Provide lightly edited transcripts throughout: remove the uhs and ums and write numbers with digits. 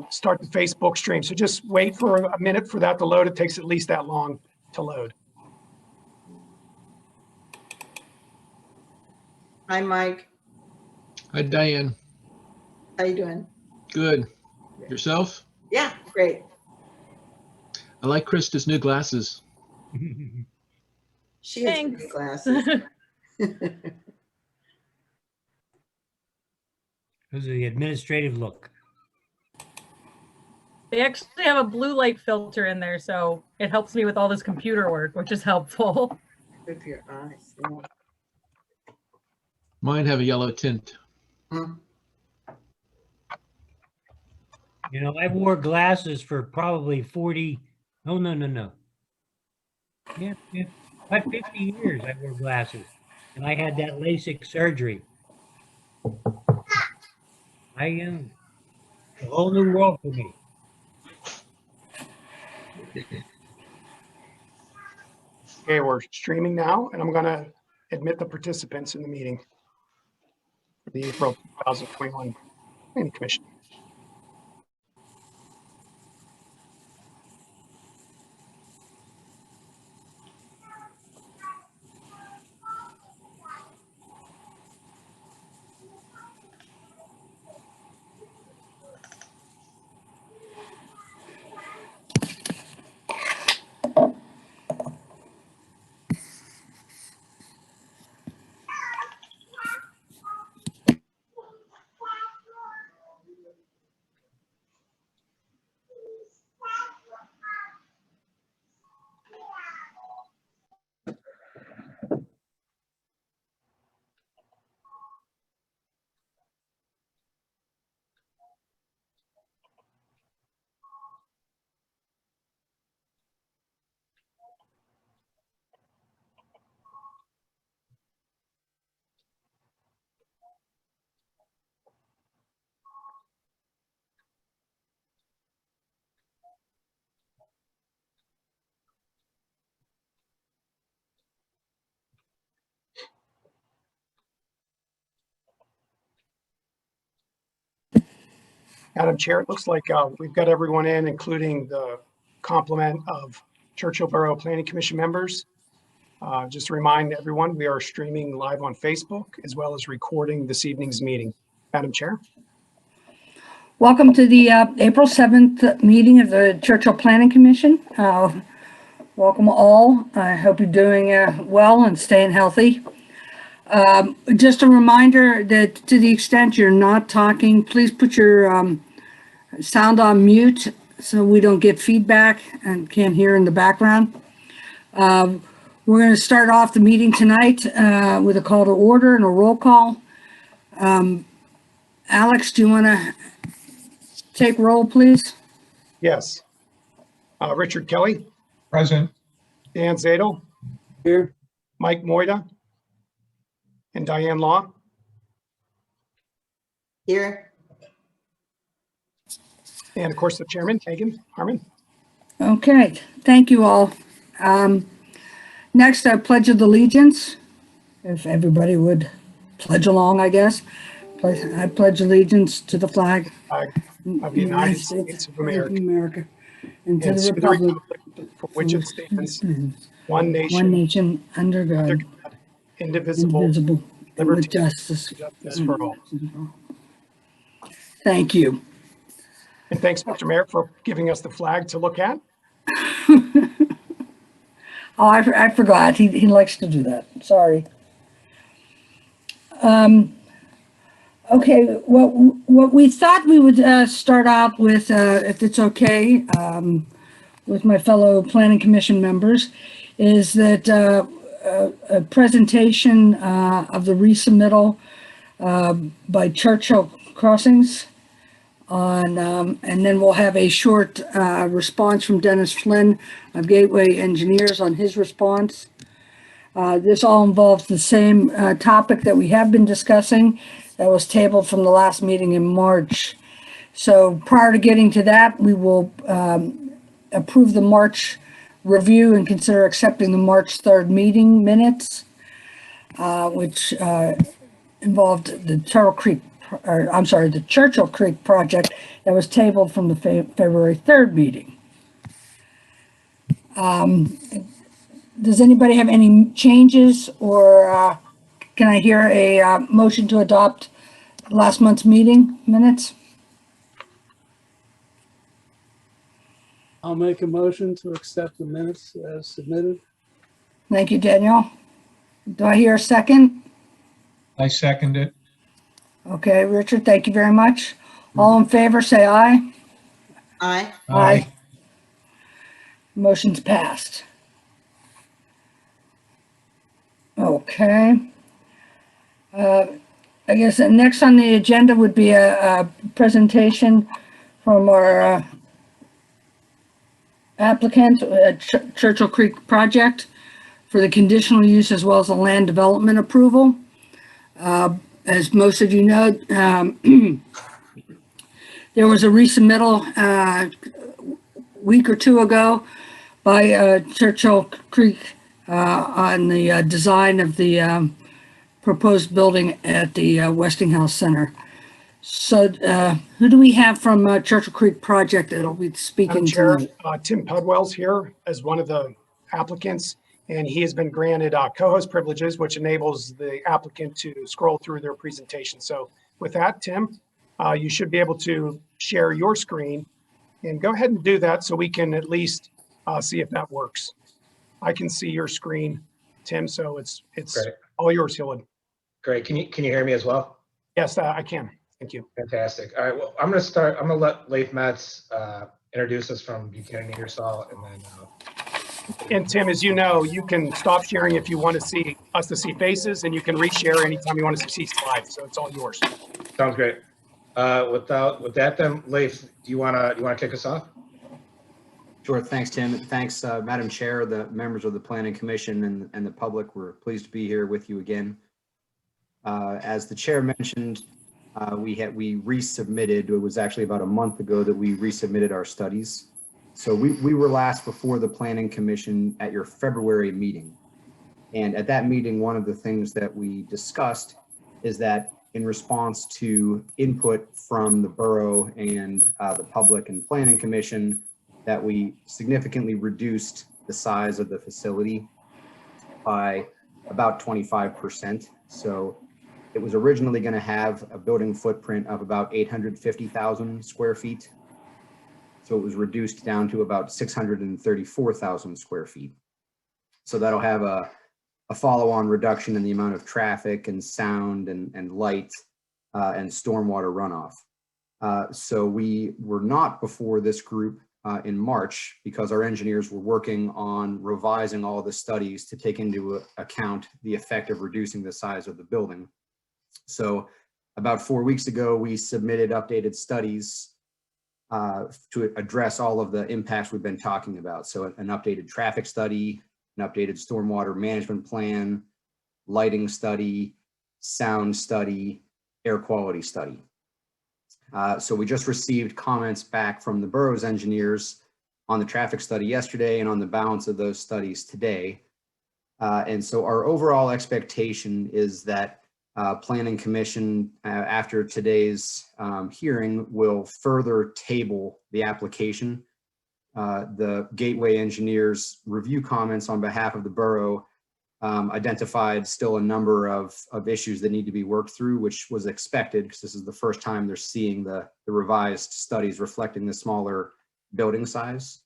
start the Facebook stream. So just wait for a minute for that to load. It takes at least that long to load. Hi, Mike. Hi, Diane. How you doing? Good. Yourself? Yeah, great. I like Krista's new glasses. She has Thanks. great glasses. Those are the administrative look. They actually have a blue light filter in there, so it helps me with all this computer work, which is helpful. Good for your eyes. Yeah. Mine have a yellow tint. Hmm. You know, I wore glasses for probably 40. Oh, no. Yeah. About 50 years I wore glasses. And I had that LASIK surgery. I am a whole new world for me. Okay, we're streaming now, and I'm going to admit the participants in the meeting for the April 2021 Planning Commission. Madam Chair, it looks like we've got everyone in, including the complement of Churchill Borough Planning Commission members. Just to remind everyone, we are streaming live on Facebook as well as recording this evening's meeting. Madam Chair. Welcome to the April 7th meeting of the Churchill Planning Commission. Welcome all. I hope you're doing well and staying healthy. Just a reminder that to the extent you're not talking, please put your sound on mute so we don't get feedback and can't hear in the background. We're going to start off the meeting tonight with a call to order and a roll call. Alex, do you want to take roll, please? Yes. Richard Kelly. Present. Dan Zadel. Here. Mike Moida. And Diane Law. Here. And of course, the chairman, Megan Harmon. Okay, thank you all. Next, I pledge of allegiance. If everybody would pledge along, I guess. I pledge allegiance to the flag Of the United States of America. and to And the to the republic republic for which it stands, one one nation, nation under under God, God, indivisible, indivisible, and with liberty, justice. justice for all. Thank you. And thanks, Mr. Mayor, for giving us the flag to look at. Oh, I forgot. He likes to do that. Sorry. Okay, what we thought we would start out with, if it's okay, with my fellow Planning Commission members, is that a presentation of the resubmittal by Churchill Crossings on, and then we'll have a short response from Dennis Flynn of Gateway Engineers on his response. This all involves the same topic that we have been discussing that was tabled from the last meeting in March. So prior to getting to that, we will approve the March review and consider accepting the March 3rd meeting minutes, which involved the Turtle Creek or I'm sorry, the Churchill Creek project that was tabled from the February 3rd meeting. Does anybody have any changes, or can I hear a motion to adopt last month's meeting minutes? I'll make a motion to accept the minutes as submitted. Thank you, Danielle. Do I hear a second? I second it. Okay, Richard, thank you very much. All in favor, say aye. Aye. Aye. Motion's passed. Okay. I guess next on the agenda would be a presentation from our applicant, Churchill Creek project, for the conditional use as well as the land development approval. As most of you know, there was a resubmittal week or two ago by Churchill Creek on the design of the proposed building at the Westinghouse Center. So who do we have from Churchill Creek project that'll be speaking Madam Chair, tonight? Tim Pudwell's here as one of the applicants, and he has been granted co-host privileges, which enables the applicant to scroll through their presentation. So with that, Tim, you should be able to share your screen, and go ahead and do that so we can at least see if that works. I can see your screen, Tim, so it's Great. all yours, Hillwood. Great. Can you hear me as well? Yes, I can. Thank you. Fantastic. All right. Well, I'm going to let Leif Metz introduce us from Buchanan Ingersoll, and then. And Tim, as you know, you can stop sharing if you want to see us to see faces, and you can reshare anytime you want to see slides. So it's all yours. Sounds great. With that, then, Leif, do you want to kick us off? Sure. Thanks, Tim. Thanks, Madam Chair, the members of the Planning Commission, and the public. We're pleased to be here with you again. As the chair mentioned, we resubmitted. It was actually about a month ago that we resubmitted our studies. So we were last before the Planning Commission at your February meeting. And at that meeting, one of the things that we discussed is that in response to input from the borough and the public and Planning Commission, that we significantly reduced the size of the facility by about 25%. So it was originally going to have a building footprint of about 850,000 square feet. So it was reduced down to about 634,000 square feet. So that'll have a follow-on reduction in the amount of traffic and sound and light and stormwater runoff. So we were not before this group in March because our engineers were working on revising all the studies to take into account the effect of reducing the size of the building. So about 4 weeks ago, we submitted updated studies to address all of the impacts we've been talking about. So an updated traffic study, an updated stormwater management plan, lighting study, sound study, air quality study. So we just received comments back from the borough's engineers on the traffic study yesterday and on the balance of those studies today. And so our overall expectation is that Planning Commission, after today's hearing, will further table the application. The Gateway engineers' review comments on behalf of the borough identified still a number of issues that need to be worked through, which was expected because this is the first time they're seeing the revised studies reflecting the smaller building size.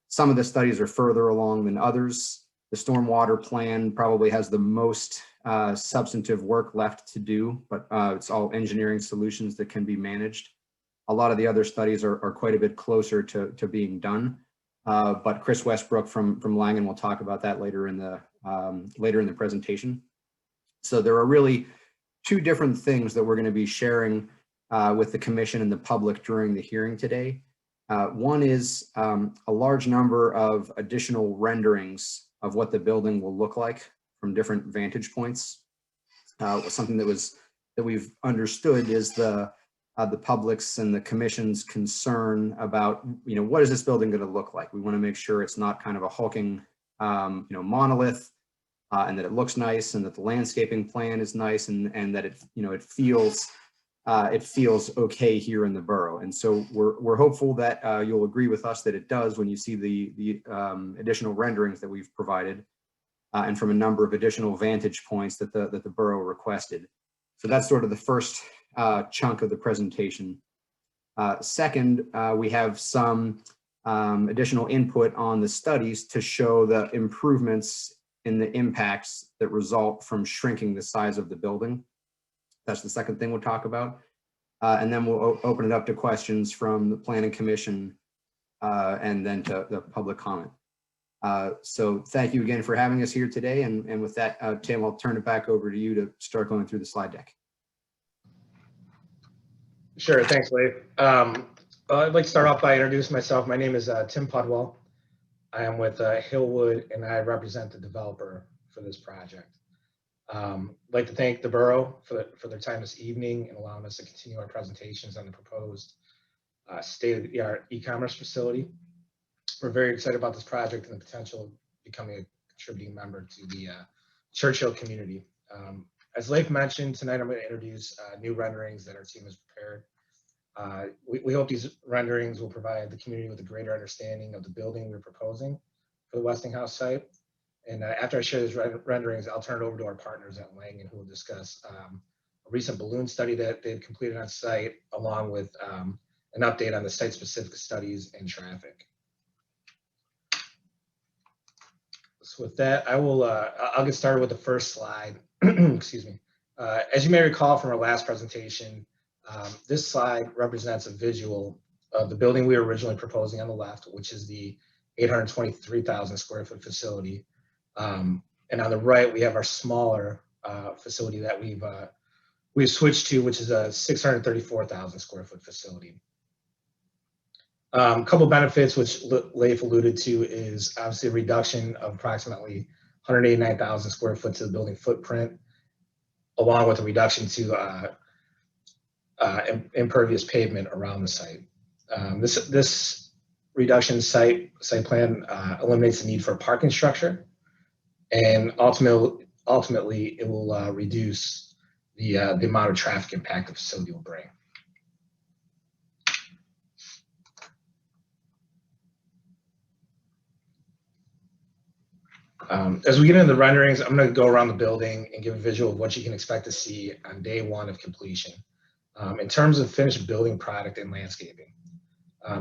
Some of the studies are further along than others. The stormwater plan probably has the most substantive work left to do, but it's all engineering solutions that can be managed. A lot of the other studies are quite a bit closer to being done. But Chris Westbrook from Langen will talk about that later in the presentation. So there are really two different things that we're going to be sharing with the commission and the public during the hearing today. One is a large number of additional renderings of what the building will look like from different vantage points. Something that we've understood is the public's and the commission's concern about, what is this building going to look like? We want to make sure it's not kind of a hulking, monolith, and that it looks nice, and that the landscaping plan is nice, and that it feels okay here in the borough. And so we're hopeful that you'll agree with us that it does when you see the additional renderings that we've provided, and from a number of additional vantage points that the borough requested. So that's sort of the first chunk of the presentation. Second, we have some additional input on the studies to show the improvements in the impacts that result from shrinking the size of the building. That's the second thing we'll talk about. And then we'll open it up to questions from the Planning Commission and then to the public comment. So thank you again for having us here today. And with that, Tim, I'll turn it back over to you to start going through the slide deck. Sure, thanks, Leif. I'd like to start off by introducing myself. My name is Tim Pudwell. I am with Hillwood, and I represent the developer for this project. I'd like to thank the borough for their time this evening and allowing us to continue our presentations on the proposed state-of-the-art e-commerce facility. We're very excited about this project and the potential of becoming a contributing member to the Churchill community. As Leif mentioned, tonight I'm going to introduce new renderings that our team has prepared. We hope these renderings will provide the community with a greater understanding of the building we're proposing for the Westinghouse site. And after I share these renderings, I'll turn it over to our partners at Langen, who will discuss a recent balloon study that they've completed on site, along with an update on the site-specific studies and traffic. So with that, I'll get started with the first slide. Excuse me. As you may recall from our last presentation, this slide represents a visual of the building we were originally proposing on the left, which is the 823,000 square foot facility. And on the right, we have our smaller facility that we've switched to, which is a 634,000 square foot facility. A couple benefits which Leif alluded to is obviously a reduction of approximately 189,000 square foot to the building footprint, along with a reduction to impervious pavement around the site. This reduction site plan eliminates the need for a parking structure, and ultimately it will reduce the amount of traffic impact the facility will bring. As we get into the renderings, I'm going to go around the building and give a visual of what you can expect to see on day one of completion. In terms of finished building product and landscaping,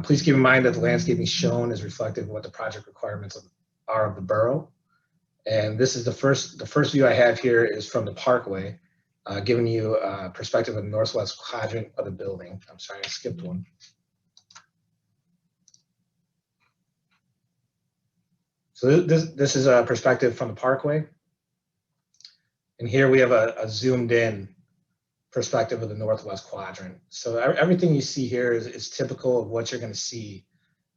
please keep in mind that the landscaping shown is reflective of what the project requirements are of the borough. And this is the first view I have here is from the Parkway, giving you a perspective of the northwest quadrant of the building. I'm sorry, I skipped one. So this is a perspective from the Parkway. And here we have a zoomed in perspective of the northwest quadrant. So everything you see here is typical of what you're going to see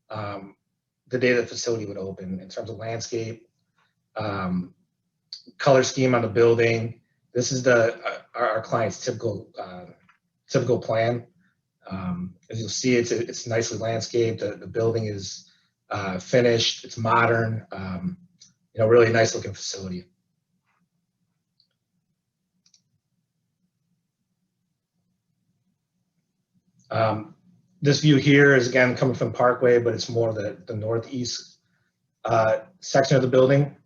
the day the facility would open in terms of landscape, color scheme on the building. This is our client's typical plan. As you'll see, it's nicely landscaped. The building is finished. It's modern. Really nice looking facility. This view here is again coming from Parkway, but it's more the northeast section of the building.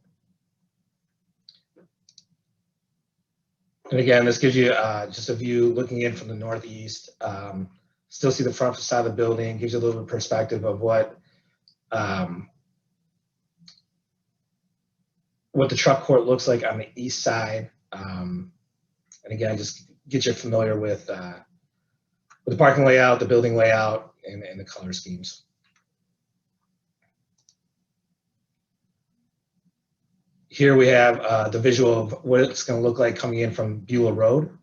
And again, this gives you just a view looking in from the northeast. Still see the front facade of the building, gives you a little bit of perspective of what the truck court looks like on the east side. And again, just get you familiar with the parking layout, the building layout, and the color schemes. Here we have the visual of what it's going to look like coming in from Beulah Road.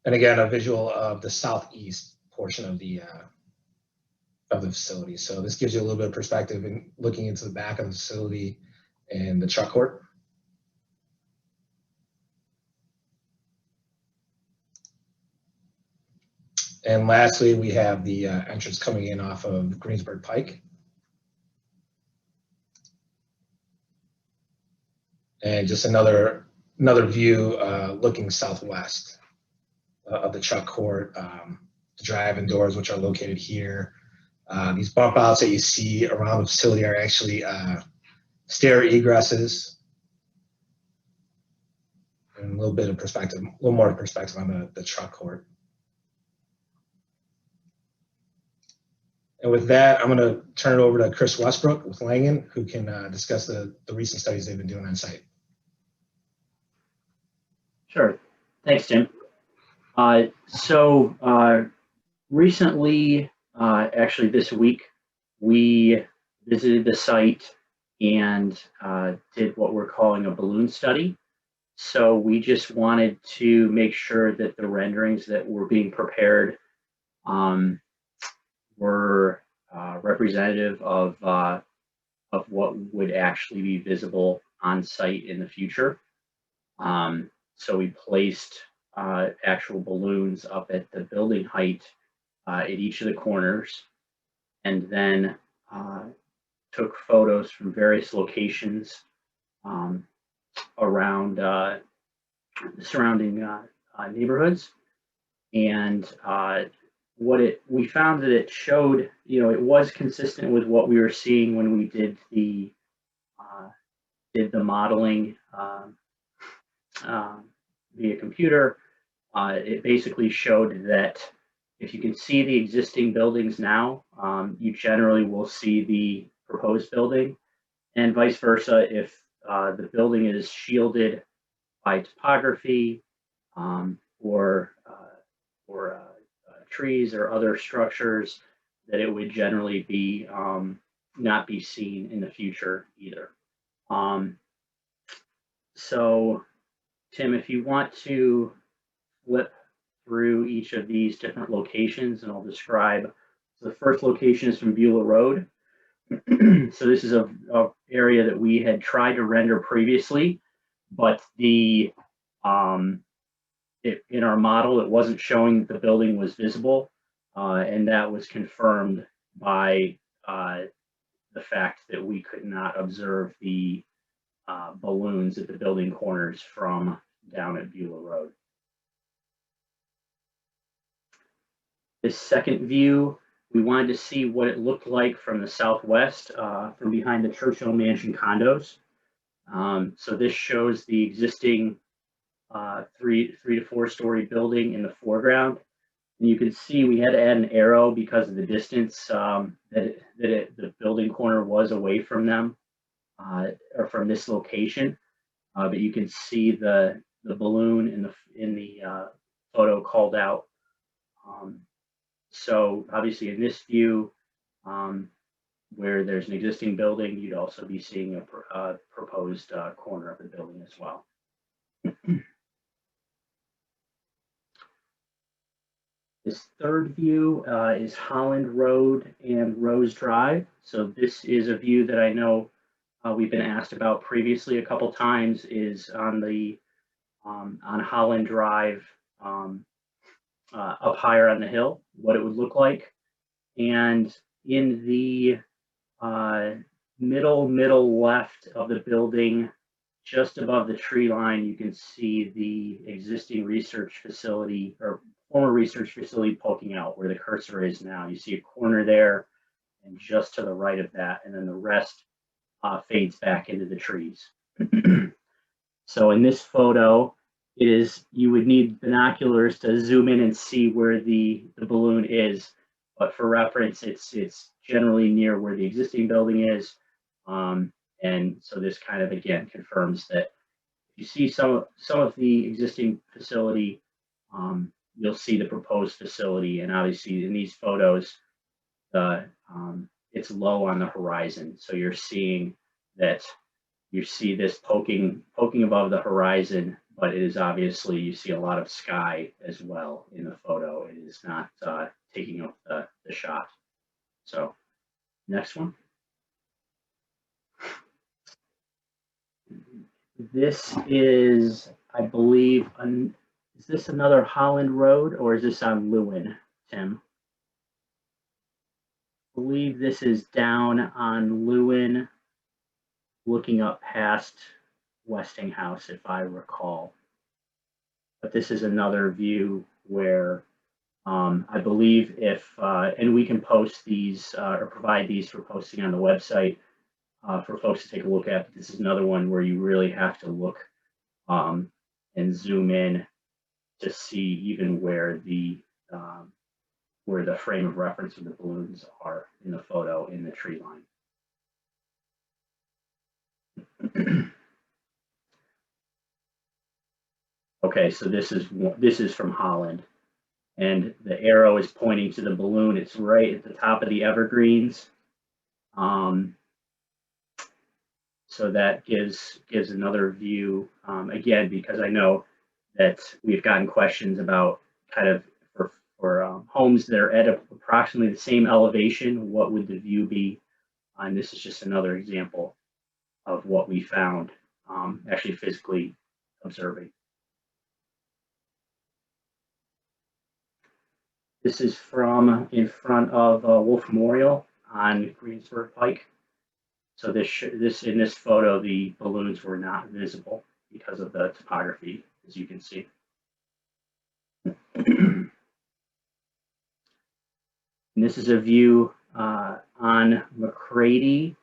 And again, a visual of the southeast portion of the facility. So this gives you a little bit of perspective in looking into the back of the facility and the truck court. And lastly, we have the entrance coming in off of Greensburg Pike. And just another view looking southwest of the Chuck Court, the drive-in doors, which are located here. These bump outs that you see around the facility are actually stair egresses. And a little bit of perspective, a little more perspective on the Chuck Court. And with that, I'm going to turn it over to Chris Westbrook with Langen, who can discuss the recent studies they've been doing on site. Sure. Thanks, Tim. Recently, actually this week, we visited the site and did what we're calling a balloon study. So we just wanted to make sure that the renderings that were being prepared were representative of what would actually be visible on site in the future. So we placed actual balloons up at the building height at each of the corners, and then took photos from various locations around surrounding neighborhoods. And we found that it showed, it was consistent with what we were seeing when we did the modeling via computer. It basically showed that if you can see the existing buildings now, you generally will see the proposed building, and vice versa. If the building is shielded by topography or trees or other structures, that it would generally be not be seen in the future either. So, Tim, if you want to flip through each of these different locations, and I'll describe. So the first location is from Beulah Road. So this is a area that we had tried to render previously, but in our model, it wasn't showing that the building was visible, and that was confirmed by the fact that we could not observe the balloons at the building corners from down at Beulah Road. This second view, we wanted to see what it looked like from the southwest, from behind the Churchill Mansion condos. So this shows the existing 3 to 4 story building in the foreground. And you can see we had to add an arrow because of the distance the building corner was away from them, or from this location. But you can see the balloon in the photo called out. So obviously in this view, where there's an existing building, you'd also be seeing a proposed corner of the building as well. This third view is Holland Road and Rose Drive. So this is a view that I know we've been asked about previously a couple times, is on the on Holland Drive, up higher on the hill, what it would look like. And in the middle left of the building, just above the tree line, you can see the existing research facility, or former research facility, poking out where the cursor is now. You see a corner there, and just to the right of that, and then the rest fades back into the trees. So in this photo, you would need binoculars to zoom in and see where the balloon is, but for reference, it's generally near where the existing building is. And so this kind of, again, confirms that if you see some of the existing facility, you'll see the proposed facility. And obviously in these photos, it's low on the horizon. So you're seeing that you see this poking above the horizon, but it is obviously, you see a lot of sky as well in the photo. It is not taking up the shot. So next one. This is, I believe, is this another Holland Road, or is this on Lewin Tim. I believe this is down on Lewin, looking up past Westinghouse, if I recall. But this is another view where I believe if, and we can post these or provide these for posting on the website for folks to take a look at. But this is another one where you really have to look and zoom in to see even where the frame of reference of the balloons are in the photo in the tree line. Okay, so this is from Holland, and the arrow is pointing to the balloon. It's right at the top of the evergreens. So that gives another view, again, because I know that we've gotten questions about kind of for homes that are at approximately the same elevation, what would the view be? And this is just another example of what we found, actually physically observing. This is from in front of Wolf Memorial on Greensburg Pike. So in this photo, the balloons were not visible because of the topography, as you can see. And this is a view on McCready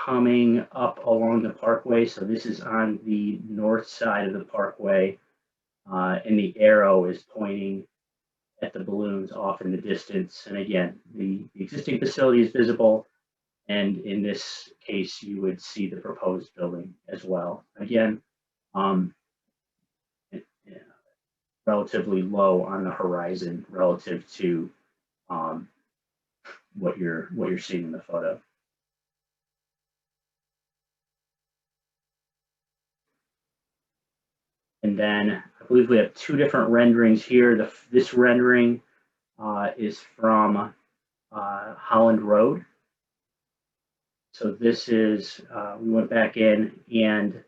coming up along the parkway. So this is on the north side of the parkway, and the arrow is pointing at the balloons off in the distance. And again, the existing facility is visible. And in this case, you would see the proposed building as well. Again, relatively low on the horizon relative to what you're seeing in the photo. And then I believe we have two different renderings here. This rendering is from Holland Road. So this is, we went back in and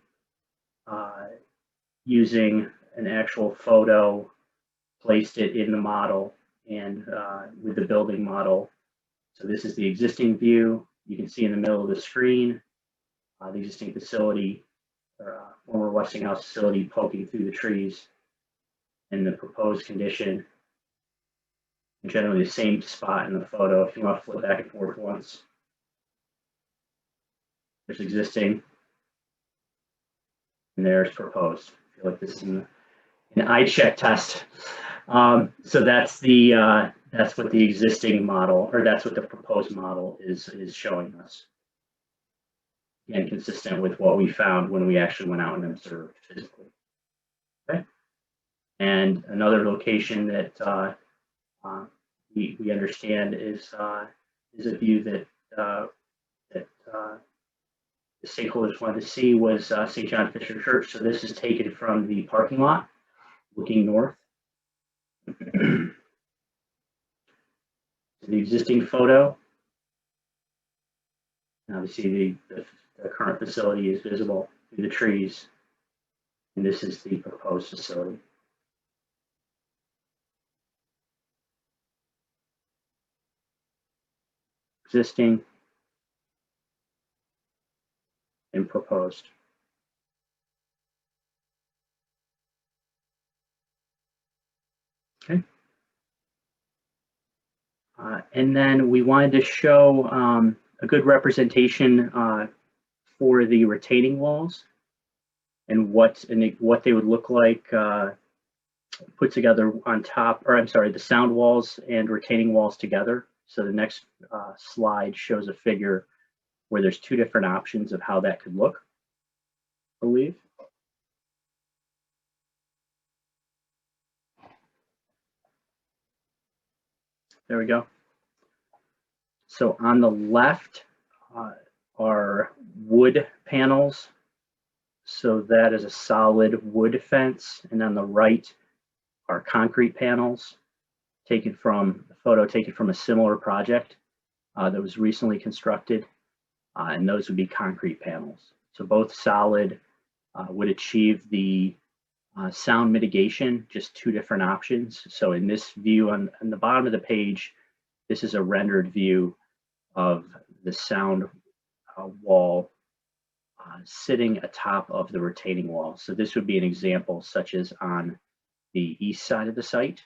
using an actual photo, placed it in the model and with the building model. So this is the existing view. You can see in the middle of the screen, the existing facility, or former Westinghouse facility poking through the trees, and the proposed condition. Generally the same spot in the photo. If you want to flip back and forth once. There's existing, and there's proposed. I feel like this is an eye check test. So that's what the existing model, or that's what the proposed model is showing us. Again, consistent with what we found when we actually went out and observed physically. Okay. And another location that we understand is a view that the stakeholders wanted to see was St. John Fisher Church. So this is taken from the parking lot, looking north. The existing photo. Now we see the current facility is visible through the trees, and this is the proposed facility. Existing and proposed. Okay. And then we wanted to show a good representation for the retaining walls and what they would look like put together on top, or I'm sorry, the sound walls and retaining walls together. So the next slide shows a figure where there's two different options of how that could look, I believe. There we go. So on the left are wood panels. So that is a solid wood fence. And on the right are concrete panels taken from a photo taken from a similar project that was recently constructed. And those would be concrete panels. So both solid would achieve the Sound mitigation, just two different options. So in this view on the bottom of the page, this is a rendered view of the sound wall sitting atop of the retaining wall. So this would be an example such as on the east side of the site.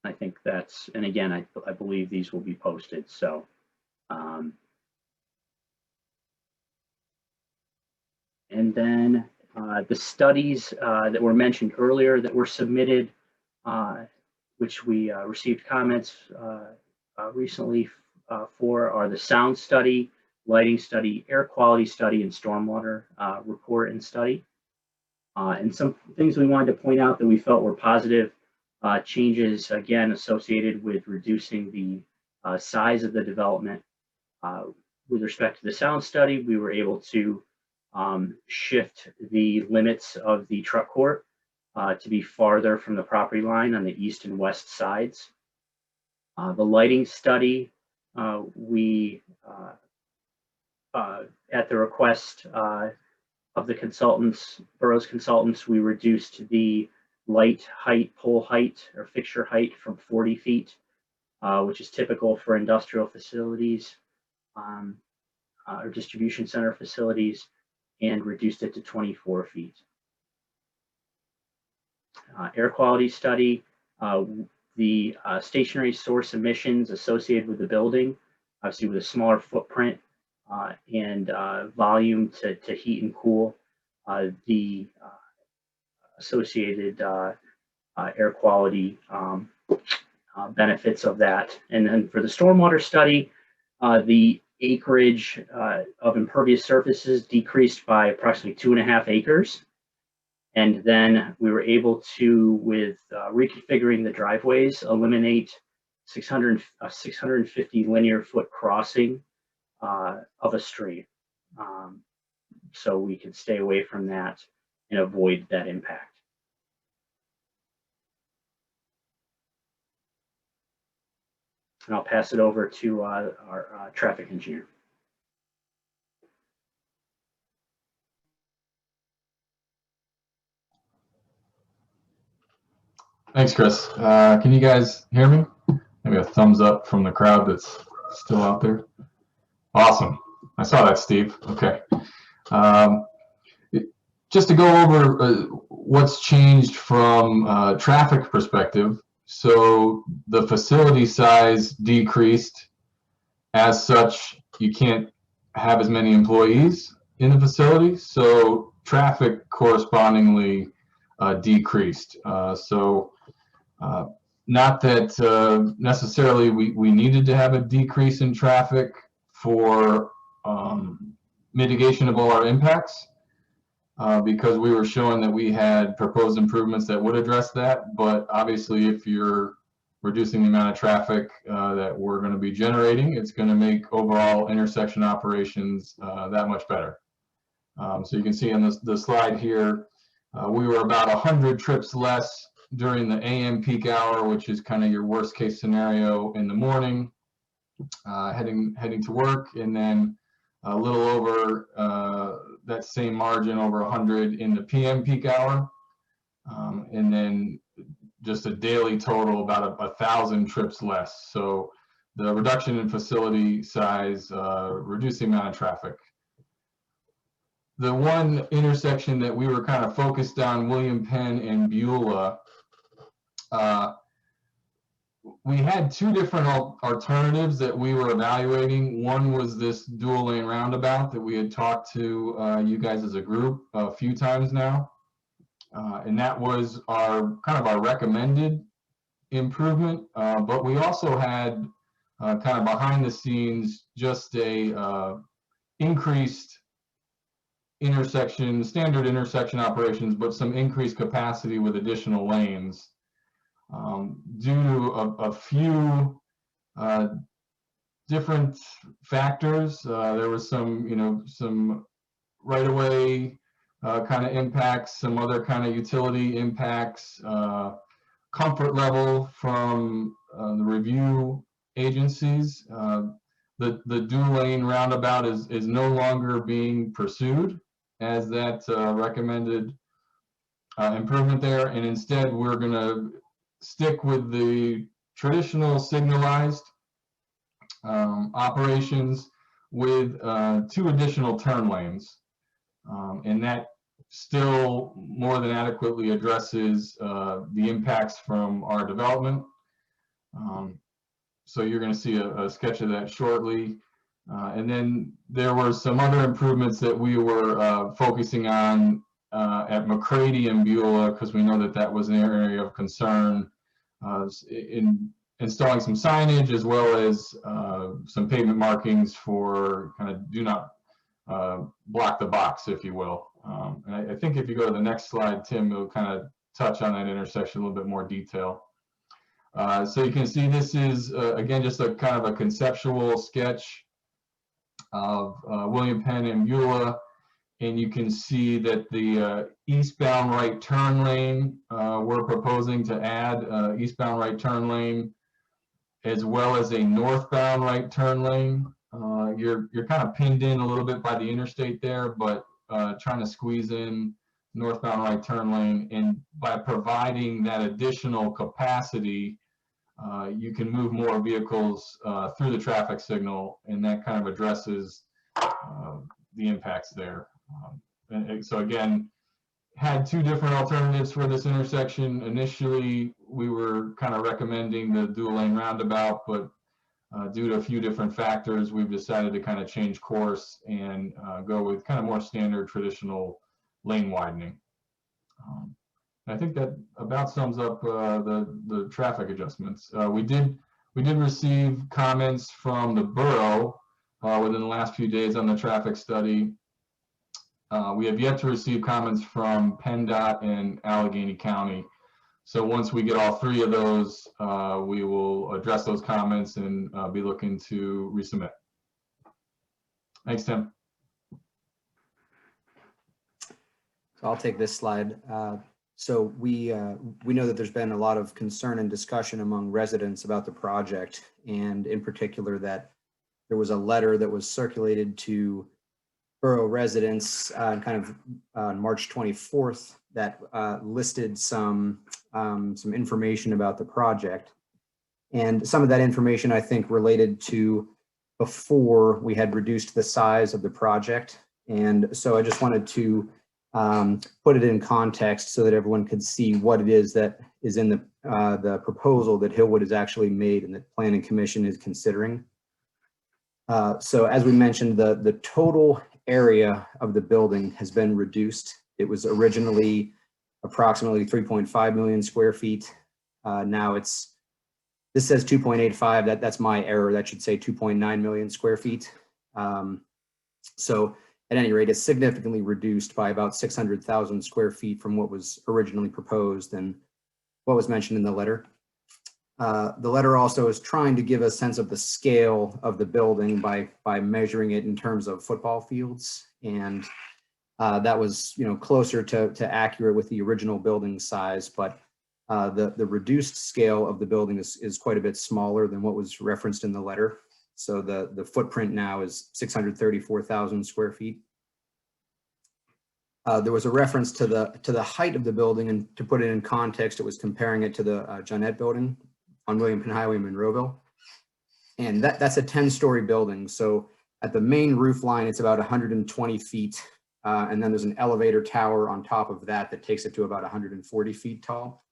I think that's, and again, I believe these will be posted. So and then the studies that were mentioned earlier that were submitted, which we received comments recently for, are the sound study, lighting study, air quality study, and stormwater report and study. And some things we wanted to point out that we felt were positive changes, again, associated with reducing the size of the development. With respect to the sound study, we were able to shift the limits of the truck court to be farther from the property line on the east and west sides. The lighting study, we, at the request of the consultants, borough's consultants, we reduced the light height, pole height, or fixture height from 40 feet, which is typical for industrial facilities or distribution center facilities, and reduced it to 24 feet. Air quality study, the stationary source emissions associated with the building, obviously with a smaller footprint and volume to heat and cool, the associated air quality benefits of that. And then for the stormwater study, the acreage of impervious surfaces decreased by approximately 2.5 acres. And then we were able to, with reconfiguring the driveways, eliminate 650 linear foot crossing of a stream. So we could stay away from that and avoid that impact. And I'll pass it over to our traffic engineer. Thanks, Chris. Can you guys hear me? Maybe a thumbs up from the crowd that's still out there. Awesome. I saw that, Steve. Okay. Just to go over what's changed from a traffic perspective. So the facility size decreased. As such, you can't have as many employees in the facility. So traffic correspondingly decreased. Not that necessarily we needed to have a decrease in traffic for mitigation of all our impacts, because we were showing that we had proposed improvements that would address that. But obviously, if you're reducing the amount of traffic that we're going to be generating, it's going to make overall intersection operations that much better. So you can see on the slide here, we were about 100 trips less during the AM peak hour, which is kind of your worst case scenario in the morning, heading to work, and then a little over that same margin, over 100 in the PM peak hour, and then just a daily total about 1,000 trips less. So the reduction in facility size, reducing the amount of traffic. The one intersection that we were kind of focused on, William Penn and Beulah, we had two different alternatives that we were evaluating. One was this dual lane roundabout that we had talked to you guys as a group a few times now. And that was our kind of our recommended improvement. But we also had kind of behind the scenes just a increased standard intersection operations, but some increased capacity with additional lanes. Due to a few different factors, there was some right-of-way kind of impacts, some other kind of utility impacts, comfort level from the review agencies. the dual lane roundabout is no longer being pursued as that recommended improvement there. And instead, we're going to stick with the traditional signalized operations with 2 additional turn lanes. And that still more than adequately addresses the impacts from our development. So you're going to see a sketch of that shortly. And then there were some other improvements that we were focusing on at McCready and Beulah, because we know that that was an area of concern, in installing some signage as well as some pavement markings for kind of do not block the box, if you will. And I think if you go to the next slide, Tim, it'll kind of touch on that intersection in a little bit more detail. So you can see this is, again, just a kind of a conceptual sketch of William Penn and Beulah. And you can see that the eastbound right turn lane, we're proposing to add eastbound right turn lane, as well as a northbound right turn lane. You're kind of pinned in a little bit by the interstate there, but trying to squeeze in northbound right turn lane. And by providing that additional capacity, you can move more vehicles through the traffic signal, and that kind of addresses the impacts there. And so again, had 2 different alternatives for this intersection. Initially, we were kind of recommending the dual lane roundabout, but due to a few different factors, we've decided to kind of change course and go with kind of more standard traditional lane widening. I think that about sums up the traffic adjustments. We did receive comments from the borough within the last few days on the traffic study. We have yet to receive comments from PennDOT and Allegheny County. So once we get all 3 of those, we will address those comments and be looking to resubmit. Thanks, Tim. So I'll take this slide. So we know that there's been a lot of concern and discussion among residents about the project, and in particular that there was a letter that was circulated to borough residents kind of on March 24th that listed some information about the project. And some of that information, I think, related to before we had reduced the size of the project. And so I just wanted to put it in context so that everyone could see what it is that is in the proposal that Hillwood has actually made and that Planning Commission is considering. So as we mentioned, the total area of the building has been reduced. It was originally approximately 3.5 million square feet. Now this says 2.85. That's my error. That should say 2.9 million square feet. So at any rate, it's significantly reduced by about 600,000 square feet from what was originally proposed and what was mentioned in the letter. The letter also is trying to give a sense of the scale of the building by measuring it in terms of football fields. And that was, closer to accurate with the original building size, but the reduced scale of the building is quite a bit smaller than what was referenced in the letter. So the footprint now is 634,000 square feet. There was a reference to the height of the building, and to put it in context, it was comparing it to the Jeanette building on William Penn Highway in Monroeville. And that's a 10-story building. So at the main roof line, it's about 120 feet. And then there's an elevator tower on top of that that takes it to about 140 feet tall.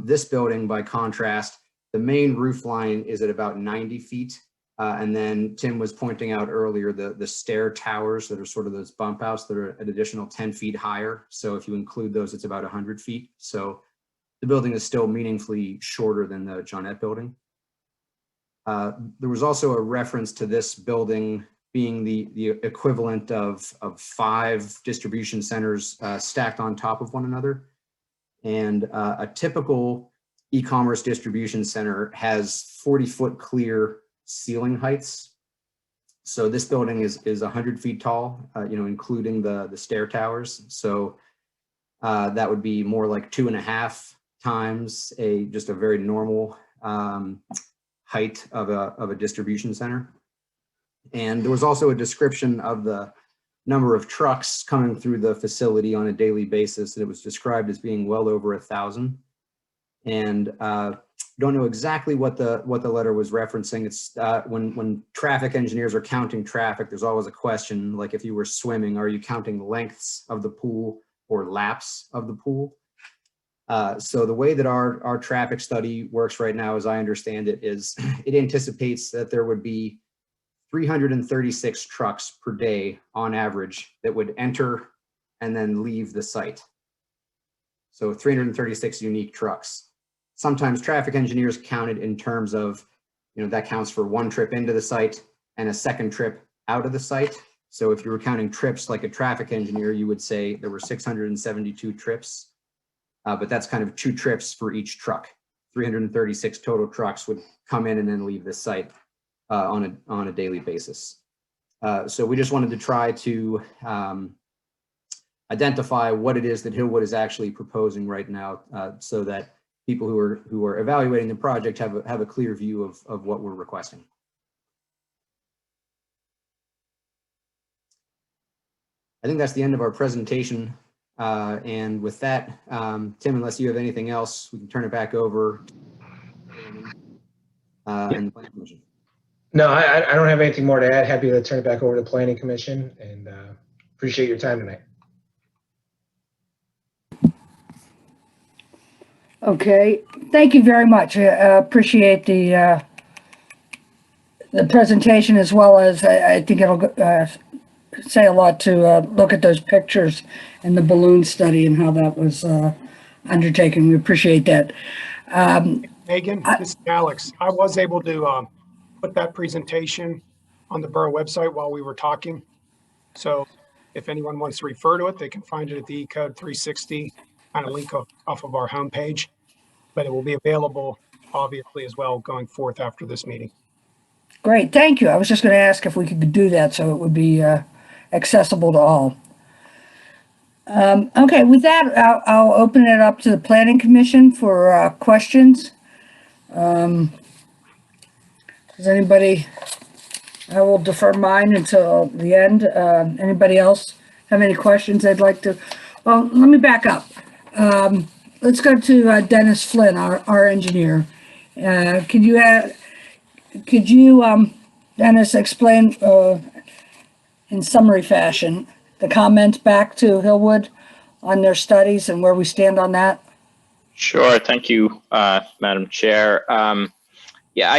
This building, by contrast, the main roof line is at about 90 feet. And then Tim was pointing out earlier the stair towers that are sort of those bump outs that are an additional 10 feet higher. So if you include those, it's about 100 feet. So the building is still meaningfully shorter than the Jeanette building. There was also a reference to this building being the equivalent of 5 distribution centers stacked on top of one another. And a typical e-commerce distribution center has 40-foot clear ceiling heights. So this building is 100 feet tall, including the stair towers. So that would be more like 2.5 times just a very normal height of a distribution center. And there was also a description of the number of trucks coming through the facility on a daily basis, and it was described as being well over 1,000. And don't know exactly what the letter was referencing. It's when traffic engineers are counting traffic, there's always a question, like if you were swimming, are you counting lengths of the pool or laps of the pool? So the way that our traffic study works right now, as I understand it, is it anticipates that there would be 336 trucks per day on average that would enter and then leave the site. So 336 unique trucks. Sometimes traffic engineers count it in terms of, that counts for one trip into the site and a second trip out of the site. So if you were counting trips like a traffic engineer, you would say there were 672 trips, but that's kind of 2 trips for each truck. 336 total trucks would come in and then leave the site on a daily basis. So we just wanted to try to identify what it is that Hillwood is actually proposing right now, so that people who are evaluating the project have a clear view of what we're requesting. I think that's the end of our presentation. And with that, Tim, unless you have anything else, we can turn it back over and the Planning Commission. No, I don't have anything more to add. Happy to turn it back over to the Planning Commission, and appreciate your time tonight. Okay, thank you very much. I appreciate the presentation, as well as I think it'll say a lot to look at those pictures and the balloon study and how that was undertaken. We appreciate that. Megan, this is Alex. I was able to put that presentation on the borough website while we were talking. So if anyone wants to refer to it, they can find it at the eCode 360 kind of link off of our homepage, but it will be available obviously as well going forth after this meeting. Great, thank you. I was just going to ask if we could do that so it would be accessible to all. Okay, with that, I'll open it up to the Planning Commission for questions. Does anybody, I will defer mine until the end. Anybody else have any questions they'd like to? Well, let me back up. Let's go to Dennis Flynn, our engineer. Could you, Dennis, explain in summary fashion the comments back to Hillwood on their studies and where we stand on that? Sure. Thank you, Madam Chair. Yeah,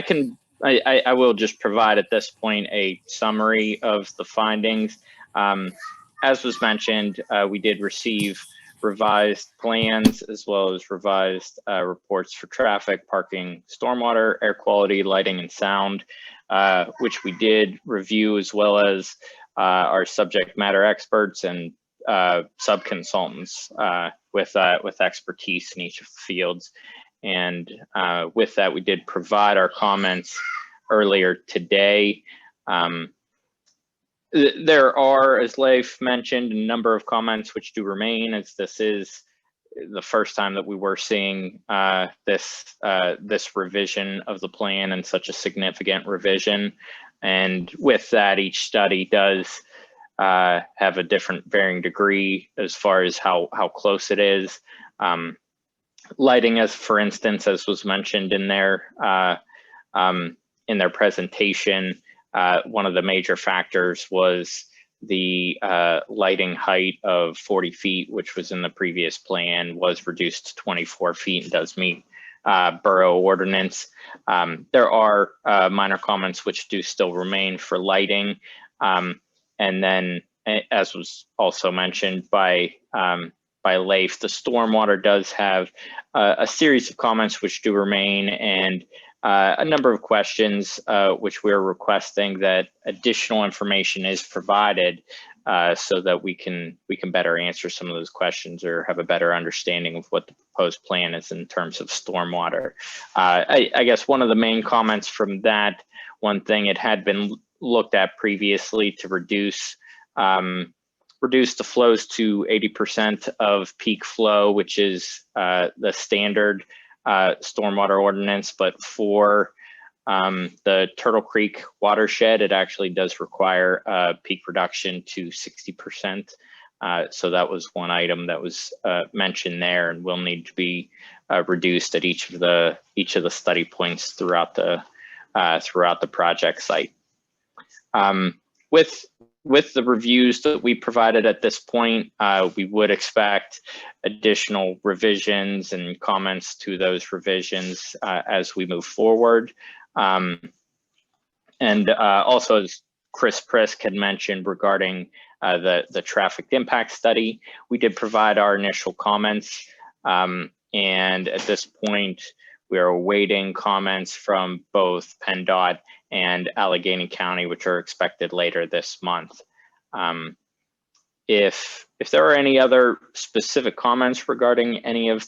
I will just provide at this point a summary of the findings. As was mentioned, we did receive revised plans as well as revised reports for traffic, parking, stormwater, air quality, lighting, and sound, which we did review, as well as our subject matter experts and sub-consultants with expertise in each of the fields. And with that, we did provide our comments earlier today. There are, as Leif mentioned, a number of comments which do remain, as this is the first time that we were seeing this revision of the plan, and such a significant revision. And with that, each study does have a different varying degree as far as how close it is. Lighting, as for instance, as was mentioned in their presentation, one of the major factors was the lighting height of 40 feet, which was in the previous plan, was reduced to 24 feet and does meet borough ordinance. There are minor comments which do still remain for lighting. And then, as was also mentioned by Leif, the stormwater does have a series of comments which do remain, and a number of questions which we're requesting that additional information is provided so that we can better answer some of those questions or have a better understanding of what the proposed plan is in terms of stormwater. I guess one of the main comments from that, one thing, it had been looked at previously to reduce the flows to 80% of peak flow, which is the standard stormwater ordinance, but for The Turtle Creek watershed, it actually does require a peak reduction to 60%. So that was one item that was mentioned there, and will need to be reduced at each of the study points throughout the project site. With the reviews that we provided at this point, we would expect additional revisions and comments to those revisions as we move forward. And also, as Chris Prisk had mentioned regarding the traffic impact study, we did provide our initial comments. And at this point, we are awaiting comments from both PennDOT and Allegheny County, which are expected later this month. If there are any other specific comments regarding any of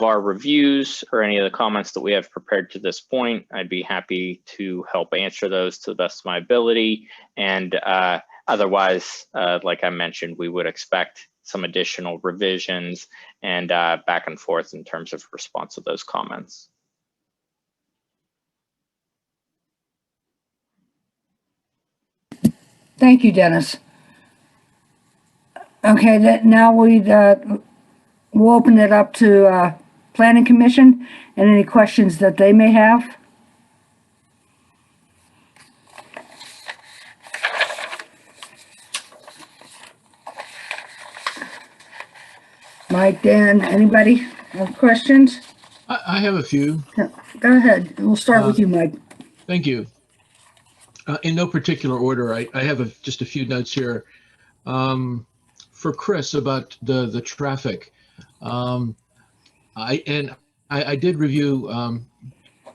our reviews or any of the comments that we have prepared to this point, I'd be happy to help answer those to the best of my ability. And otherwise, like I mentioned, we would expect some additional revisions and back and forth in terms of response to those comments. Thank you, Dennis. Okay, now we'll open it up to Planning Commission and any questions that they may have. Mike, Dan, anybody have questions? I have a few. Go ahead. We'll start with you, Mike. Thank you. In no particular order, I have just a few notes here. For Chris about the traffic. I did review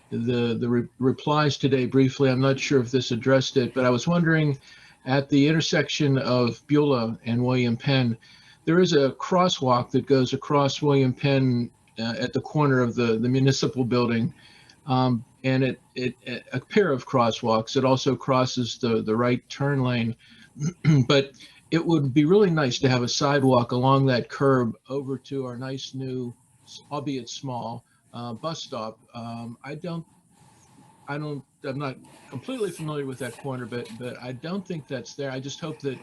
the replies today briefly. I'm not sure if this addressed it, but I was wondering, at the intersection of Beulah and William Penn, there is a crosswalk that goes across William Penn at the corner of the municipal building, and a pair of crosswalks. It also crosses the right turn lane, but it would be really nice to have a sidewalk along that curb over to our nice new, albeit small, bus stop. I'm not completely familiar with that corner, but I don't think that's there. I just hope that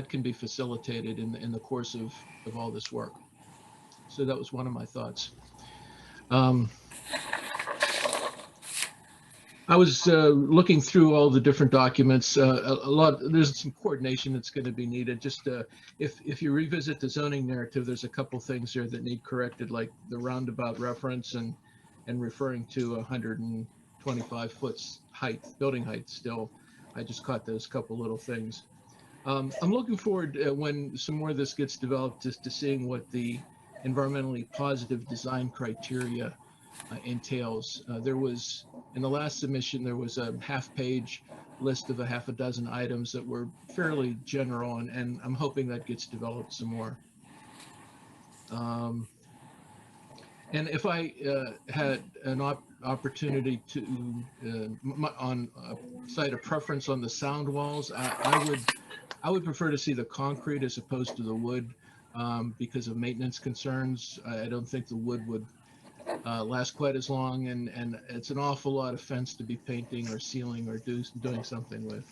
can be facilitated in the course of all this work. So that was one of my thoughts. I was looking through all the different documents. There's some coordination that's going to be needed. Just if you revisit the zoning narrative, there's a couple things there that need corrected, like the roundabout reference and referring to 125 foot height, building height still. I just caught those couple little things. I'm looking forward when some more of this gets developed, just to seeing what the environmentally positive design criteria entails. There was, in the last submission, there was a half-page list of a half a dozen items that were fairly general, and I'm hoping that gets developed some more. And if I had an opportunity to cite a preference on the sound walls, I would prefer to see the concrete as opposed to the wood, because of maintenance concerns. I don't think the wood would last quite as long, and it's an awful lot of fence to be painting or sealing or doing something with.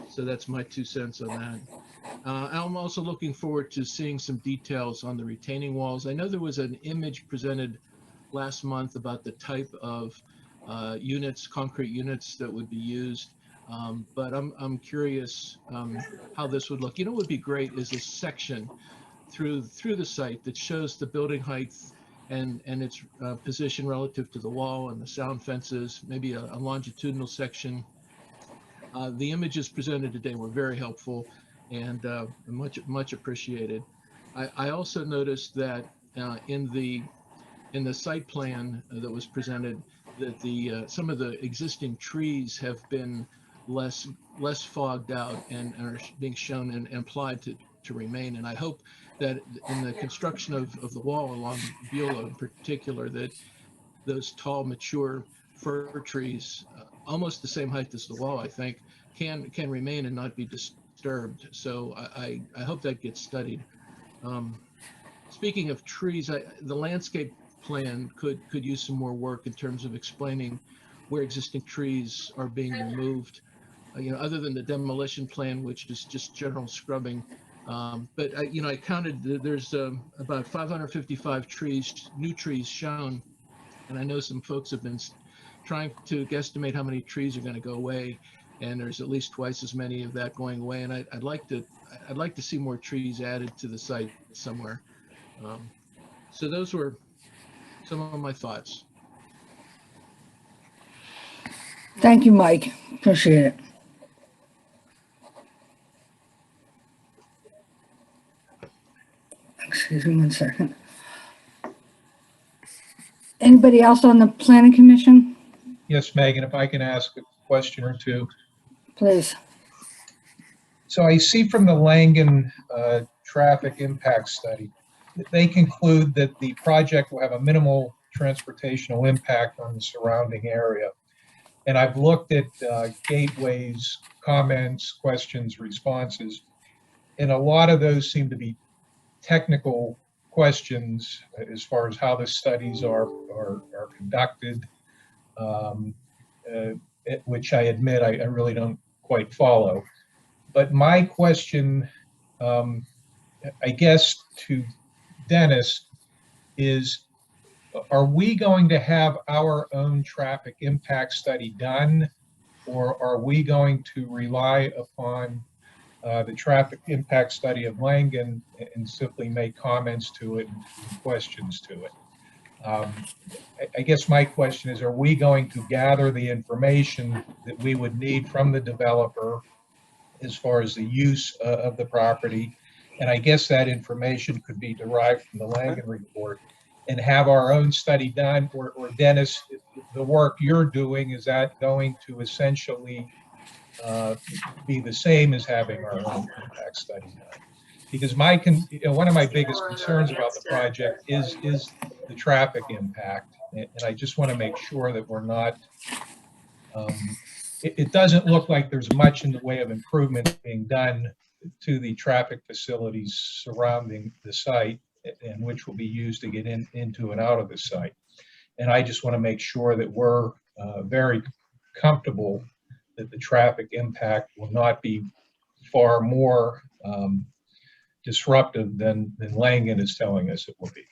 So that's my 2 cents on that. I'm also looking forward to seeing some details on the retaining walls. I know there was an image presented last month about the type of units, concrete units that would be used, but I'm curious how this would look. You know, what would be great is a section through the site that shows the building height and its position relative to the wall and the sound fences, maybe a longitudinal section. The images presented today were very helpful and much appreciated. I also noticed that in the site plan that was presented, that some of the existing trees have been less fogged out and are being shown and applied to remain. And I hope that in the construction of the wall along Beulah in particular, that those tall, mature fir trees, almost the same height as the wall, I think, can remain and not be disturbed. So I hope that gets studied. Speaking of trees, the landscape plan could use some more work in terms of explaining where existing trees are being removed. Other than the demolition plan, which is just general scrubbing. But I counted, there's about 555 trees, new trees shown. And I know some folks have been trying to guesstimate how many trees are going to go away. And there's at least twice as many of that going away. And I'd like to see more trees added to the site somewhere. So those were some of my thoughts. Thank you, Mike. Appreciate it. Excuse me 1 second. Anybody else on the planning commission? Yes, Megan, if I can ask a question or two. Please. So I see from the Langen traffic impact study that they conclude that the project will have a minimal transportational impact on the surrounding area. And I've looked at Gateway's comments, questions, responses, and a lot of those seem to be technical questions as far as how the studies are conducted, which I admit I really don't quite follow. But my question, I guess, to Dennis is, are we going to have our own traffic impact study done, or are we going to rely upon the traffic impact study of Langen and simply make comments to it and questions to it? I guess my question is, are we going to gather the information that we would need from the developer as far as the use of the property? And I guess that information could be derived from the Langen report, and have our own study done, or Dennis, the work you're doing, is that going to essentially be the same as having our own impact study done? Because one of my biggest concerns about the project is the traffic impact, and I just want to make sure that we're not. It doesn't look like there's much in the way of improvement being done to the traffic facilities surrounding the site, and which will be used to get into and out of the site. And I just want to make sure that we're very comfortable that the traffic impact will not be far more disruptive than Langen is telling us it will be.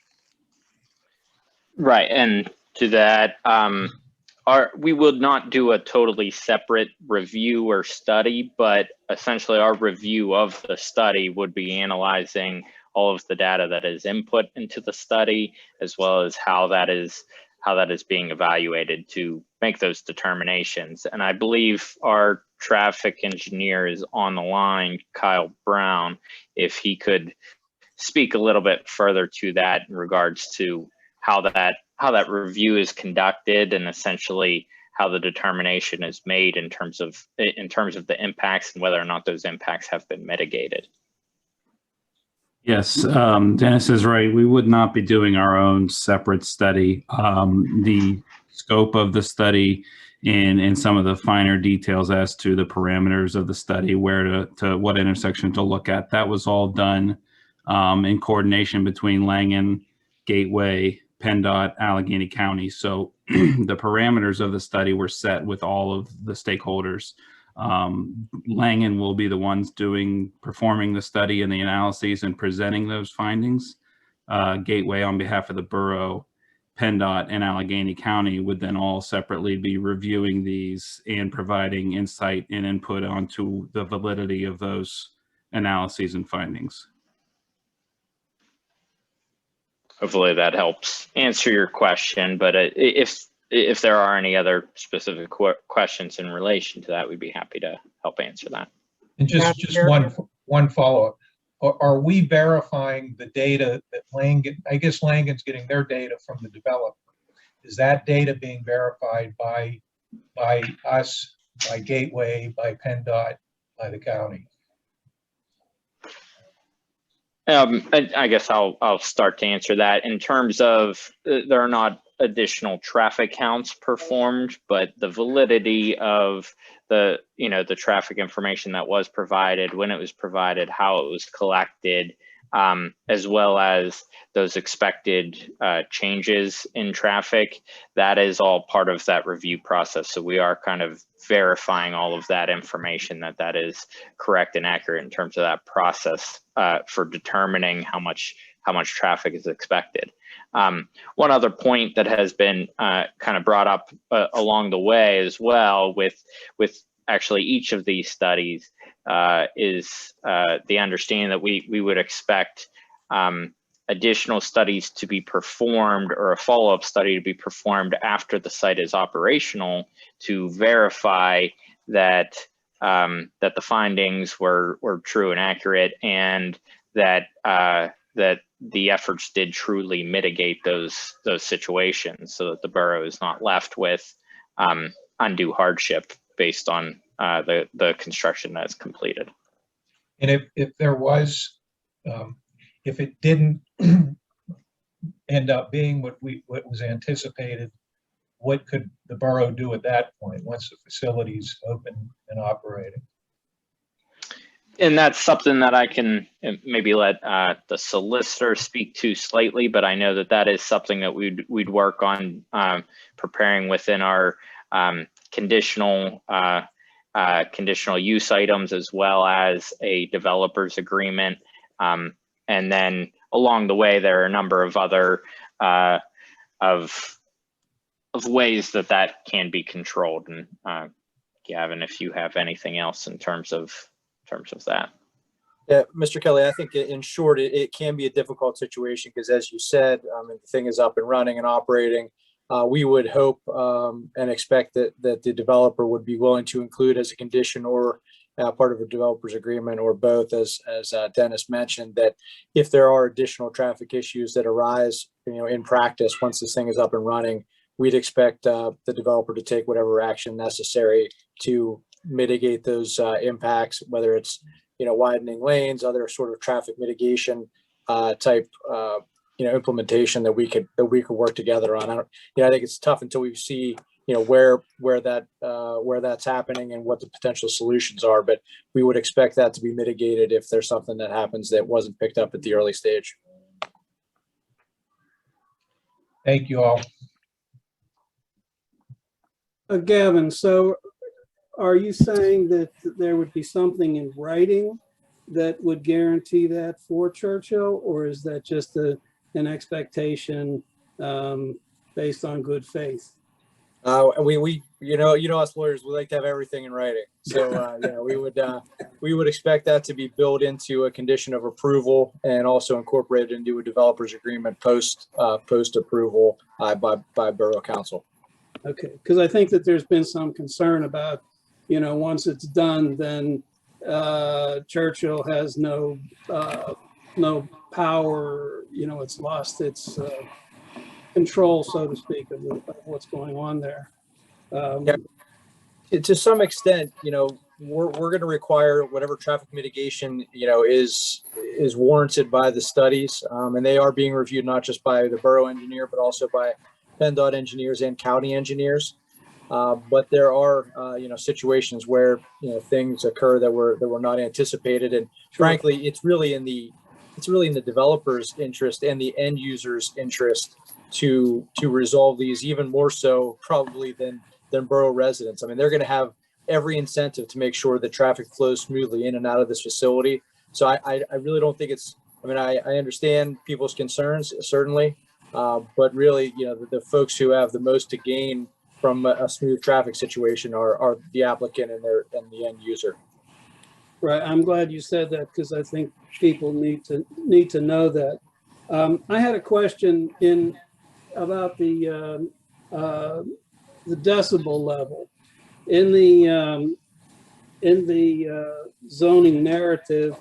Right, and to that, we would not do a totally separate review or study, but essentially our review of the study would be analyzing all of the data that is input into the study, as well as how that is being evaluated to make those determinations. And I believe our traffic engineer is on the line, Kyle Brown, if he could speak a little bit further to that in regards to how that review is conducted, and essentially how the determination is made in terms of the impacts and whether or not those impacts have been mitigated. Yes, Dennis is right. We would not be doing our own separate study. The scope of the study and some of the finer details as to the parameters of the study, where to what intersection to look at, that was all done in coordination between Langen, Gateway, PennDOT, Allegheny County. So the parameters of the study were set with all of the stakeholders. Langen will be the ones performing the study and the analyses and presenting those findings. Gateway, on behalf of the borough, PennDOT, and Allegheny County, would then all separately be reviewing these and providing insight and input onto the validity of those analyses and findings. Hopefully that helps answer your question, but if there are any other specific questions in relation to that, we'd be happy to help answer that. And just one follow-up. Are we verifying the data that Langen, I guess Langen's getting their data from the developer. Is that data being verified by us, by Gateway, by PennDOT, by the county? I guess I'll start to answer that. In terms of, there are not additional traffic counts performed, but the validity of the traffic information that was provided, when it was provided, how it was collected, as well as those expected changes in traffic. That is all part of that review process. So we are kind of verifying all of that information, that is correct and accurate in terms of that process for determining how much traffic is expected. One other point that has been kind of brought up along the way as well with actually each of these studies is the understanding that we would expect additional studies to be performed, or a follow-up study to be performed after the site is operational, to verify that that the findings were true and accurate, and that that the efforts did truly mitigate those situations, so that the borough is not left with undue hardship based on the construction that's completed. And if there was, if it didn't end up being what was anticipated, what could the borough do at that point once the facility's open and operating? And that's something that I can maybe let the solicitor speak to slightly, but I know that is something that we'd work on preparing within our conditional use items, as well as a developer's agreement. And then along the way, there are a number of other of ways that can be controlled. And Gavin, if you have anything else in terms of that. Yeah, Mr. Kelly, I think in short, it can be a difficult situation because, as you said, the thing is up and running and operating. We would hope and expect that the developer would be willing to include as a condition or part of a developer's agreement, or both, as Dennis mentioned, that if there are additional traffic issues that arise, in practice, once this thing is up and running, we'd expect the developer to take whatever action necessary to mitigate those impacts, whether it's widening lanes, other sort of traffic mitigation type implementation that we could work together on. I think it's tough until we see where that's happening and what the potential solutions are, but we would expect that to be mitigated if there's something that happens that wasn't picked up at the early stage. Thank you all. Gavin, so are you saying that there would be something in writing that would guarantee that for Churchill, or is that just an expectation based on good faith? We us lawyers, we like to have everything in writing. So we would expect that to be built into a condition of approval and also incorporated into a developer's agreement post approval by Borough Council. Okay, because I think that there's been some concern about, once it's done, then Churchill has no power. It's lost its control, so to speak, of what's going on there. To some extent, we're going to require whatever traffic mitigation is warranted by the studies, and they are being reviewed not just by the borough engineer but also by PennDOT engineers and county engineers. But there are situations where things occur that were not anticipated, and frankly, it's really in the developer's interest and the end user's interest to resolve these, even more so probably than borough residents. I mean, they're going to have every incentive to make sure that traffic flows smoothly in and out of this facility. So I really don't think it's. I mean, I understand people's concerns, certainly, but really, the folks who have the most to gain from a smooth traffic situation are the applicant and the end user. Right. I'm glad you said that, because I think people need to know that. I had a question about the decibel level in the zoning narrative.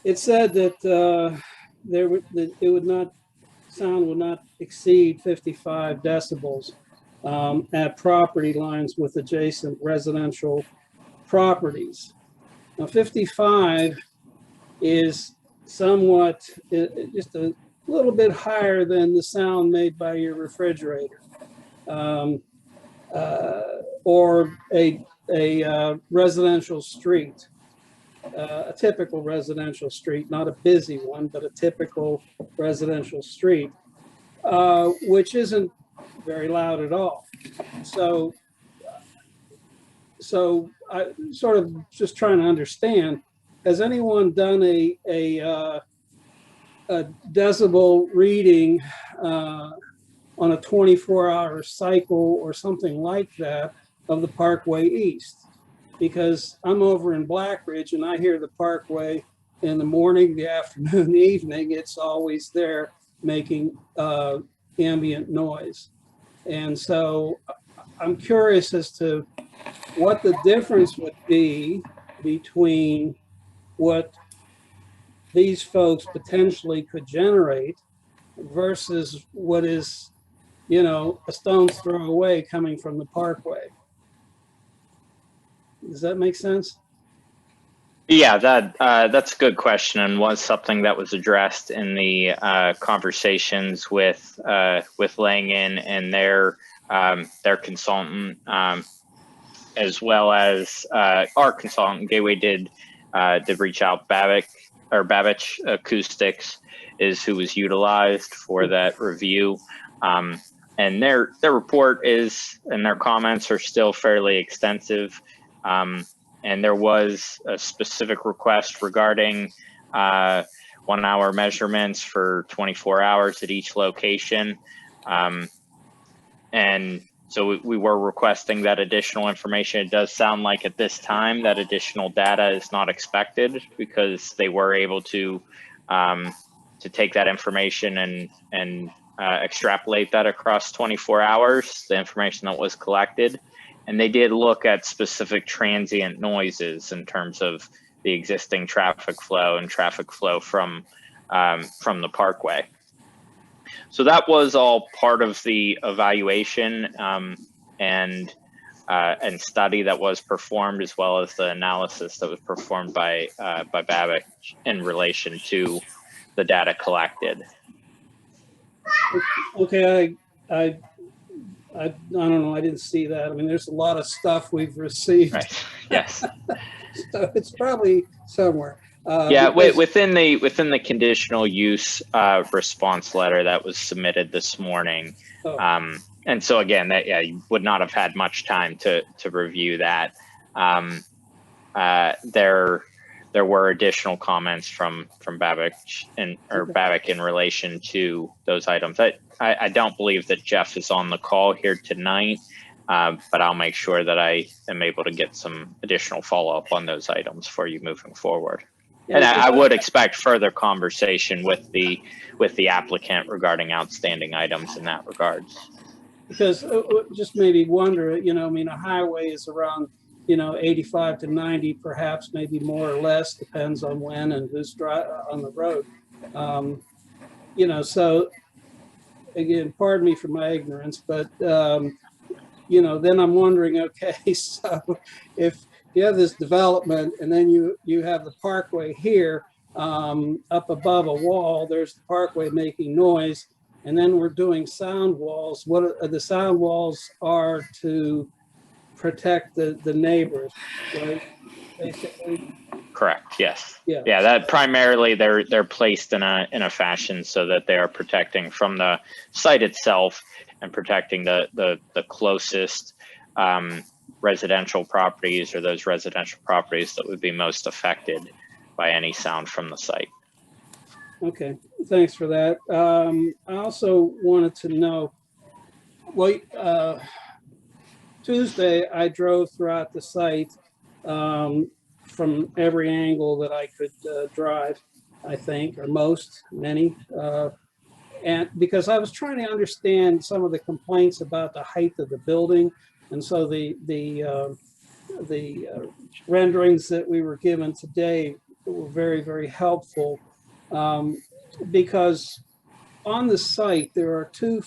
It said that sound would not exceed 55 decibels at property lines with adjacent residential properties. Now, 55 is somewhat, just a little bit higher than the sound made by your refrigerator, or a residential street. a typical residential street, not a busy one, but a typical residential street, which isn't very loud at all. So I sort of just trying to understand, has anyone done a decibel reading on a 24-hour cycle or something like that of the Parkway East? Because I'm over in Blackridge and I hear the Parkway in the morning, the afternoon, the evening. It's always there making ambient noise. And so I'm curious as to what the difference would be between what these folks potentially could generate versus what is, you know, a stone's throw away coming from the Parkway. Does that make sense? Yeah, that's a good question, and was something that was addressed in the conversations with Langen and their consultant, as well as our consultant. Gateway did reach out. Babbage Acoustics is who was utilized for that review, and their report is, and their comments are still fairly extensive. And there was a specific request regarding 1 hour measurements for 24 hours at each location. And so we were requesting that additional information. It does sound like at this time that additional data is not expected, because they were able to take that information and extrapolate that across 24 hours, the information that was collected. And they did look at specific transient noises in terms of the existing traffic flow and traffic flow from the Parkway. So that was all part of the evaluation and study that was performed, as well as the analysis that was performed by Babbage in relation to the data collected. Okay, I don't know. I didn't see that. I mean, there's a lot of stuff we've received. Right. Yes. So it's probably somewhere. Yeah, within the conditional use response letter that was submitted this morning. Oh. And so again, that you would not have had much time to review that. There were additional comments from Babbage in relation to those items. I don't believe that Jeff is on the call here tonight, but I'll make sure that I am able to get some additional follow-up on those items for you moving forward. Yeah, and I would expect further conversation with the applicant regarding outstanding items in that regards. Because just made me wonder, you know, I mean, a highway is around, you know, 85 to 90, perhaps, maybe more or less, depends on when and who's on the road. You know, so again, pardon me for my ignorance, but, you know, then I'm wondering, okay, so if you have this development and then you have the Parkway here, up above a wall, there's the Parkway making noise, and then we're doing sound walls. What are, the sound walls are to protect the neighbors, right? Basically. Correct. Yes. Yeah. Yeah. That primarily they're placed in a fashion so that they are protecting from the site itself and protecting the closest residential properties, or those residential properties that would be most affected by any sound from the site. Okay. Thanks for that. I also wanted to know, well, Tuesday, I drove throughout the site from every angle that I could drive, I think, or many. And because I was trying to understand some of the complaints about the height of the building. And so the renderings that we were given today were very, very helpful, because on the site, there are two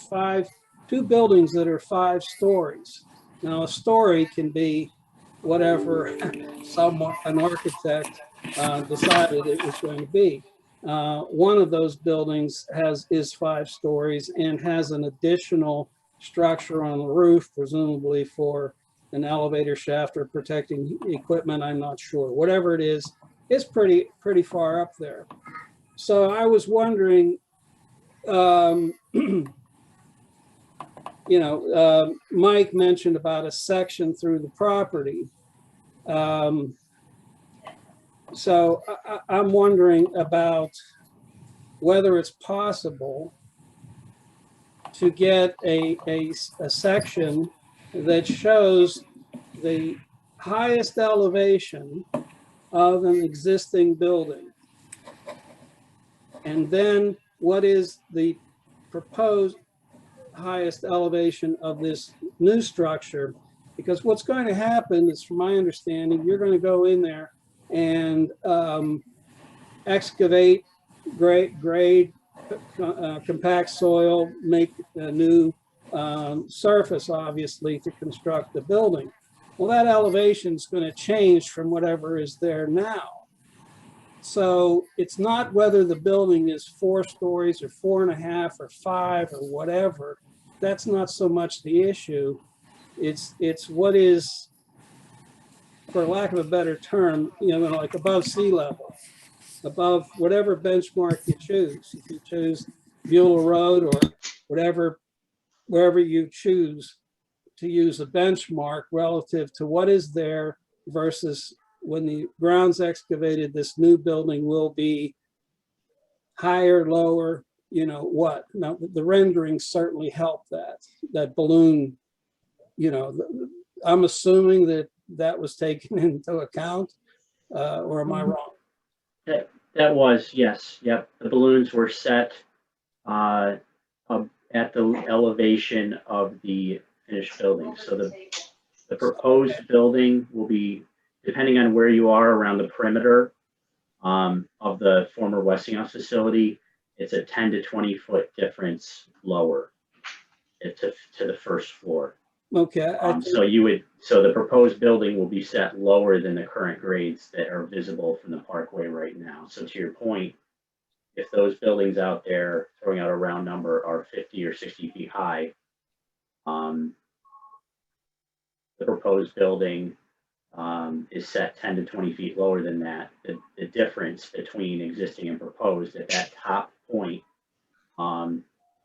buildings that are 5 stories. Now, a story can be whatever an architect decided it was going to be. One of those buildings is 5 stories and has an additional structure on the roof, presumably for an elevator shaft or protecting equipment. I'm not sure. Whatever it is, it's pretty far up there. So I was wondering, Mike mentioned about a section through the property. So I'm wondering about whether it's possible to get a section that shows the highest elevation of an existing building. And then what is the proposed highest elevation of this new structure? Because what's going to happen is, from my understanding, you're going to go in there and excavate, grade, compact soil, make a new surface, obviously, to construct the building. Well, that elevation is going to change from whatever is there now. So it's not whether the building is 4 stories or 4.5 or 5 or whatever. That's not so much the issue. It's what is, for lack of a better term, like above sea level, above whatever benchmark you choose. If you choose Buell Road or whatever, wherever you choose to use a benchmark relative to what is there versus when the ground's excavated, this new building will be higher, lower, what. Now, the renderings certainly help that balloon, I'm assuming that was taken into account, or am I wrong? That was, yes, yep. The balloons were set at the elevation of the finished building. So the proposed building will be, depending on where you are around the perimeter of the former Westinghouse facility, it's a 10 to 20 foot difference lower to the first floor. Okay. So the proposed building will be set lower than the current grades that are visible from the parkway right now. So to your point, if those buildings out there, throwing out a round number, are 50 or 60 feet high, the proposed building is set 10 to 20 feet lower than that. The difference between existing and proposed at that top point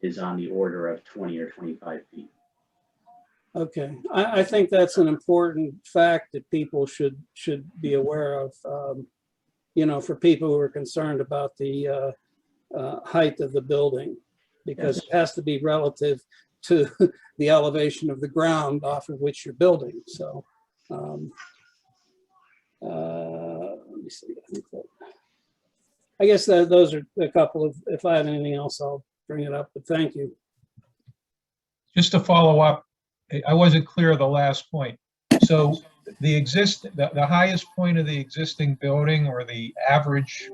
is on the order of 20 or 25 feet. Okay, I think that's an important fact that people should be aware of. For people who are concerned about the height of the building, because it has to be relative to the elevation of the ground off of which you're building. So, let me see. I guess those are a couple of. If I have anything else, I'll bring it up. But thank you. Just to follow up, I wasn't clear of the last point. So the highest point of the existing building, or the average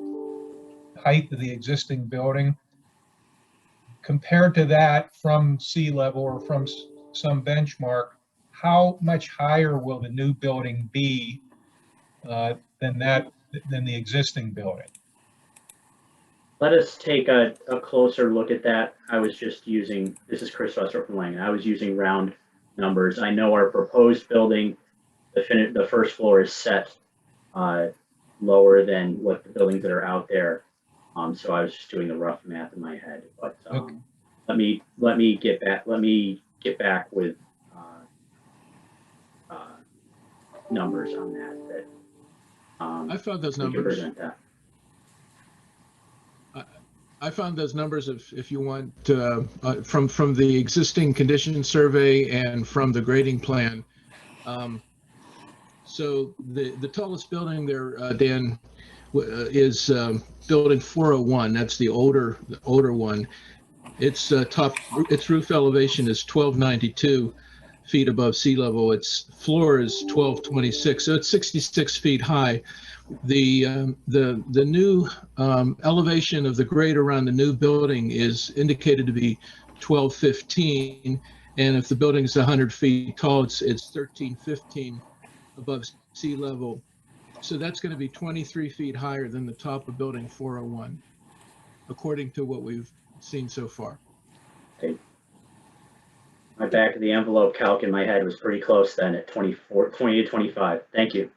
height of the existing building, compared to that from sea level or from some benchmark, how much higher will the new building be than the existing building? Let us take a closer look at that. I was just using, this is Chris Westbrook from Langen. I was using round numbers. I know our proposed building, the first floor is set lower than what the buildings that are out there. So I was just doing the rough math in my head. But okay. let me get back. Let me get back with numbers on that. I found those numbers. I found those numbers if you want from the existing condition survey and from the grading plan. So the tallest building there, Dan, is building 401. That's the older one. Its its roof elevation is 1292 feet above sea level. Its floor is 1226, so it's 66 feet high. The new elevation of the grade around the new building is indicated to be 1215, and if the building is 100 feet tall, it's 1315 above sea level. So that's going to be 23 feet higher than the top of building 401, according to what we've seen so far. Okay. My back of the envelope calc in my head was pretty close then at 20 to 25. Thank you.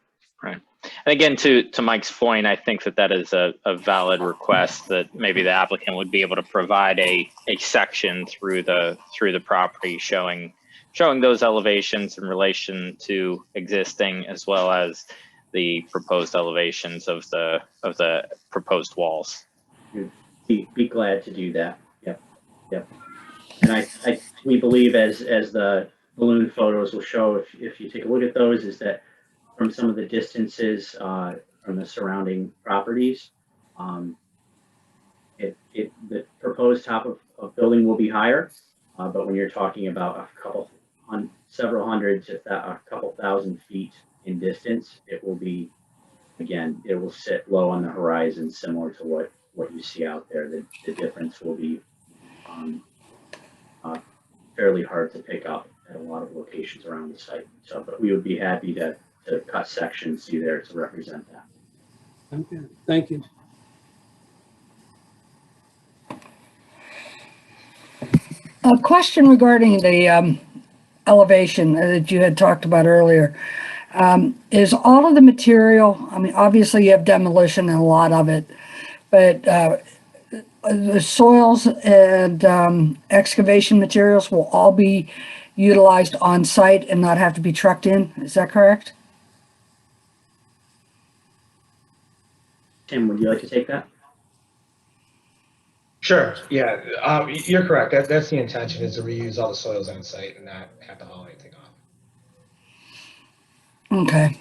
Right. And again, to Mike's point, I think that is a valid request, that maybe the applicant would be able to provide a section through the property showing those elevations in relation to existing, as well as the proposed elevations of the proposed walls. Be glad to do that. Yep. And we believe, as the balloon photos will show, if you take a look at those, is that from some of the distances from the surrounding properties, the proposed top of building will be higher, but when you're talking about several hundred to a couple thousand feet in distance, it will be, again, it will sit low on the horizon, similar to what you see out there. The difference will be fairly hard to pick up at a lot of locations around the site. So, but we would be happy to cut sections through there to represent that. Okay, thank you. A question regarding the elevation that you had talked about earlier. Is all of the material, I mean, obviously you have demolition and a lot of it, but the soils and excavation materials will all be utilized on site and not have to be trucked in. Is that correct? Tim, would you like to take that? Sure. Yeah, you're correct. That's the intention, is to reuse all the soils on site and not have to haul anything off. Okay.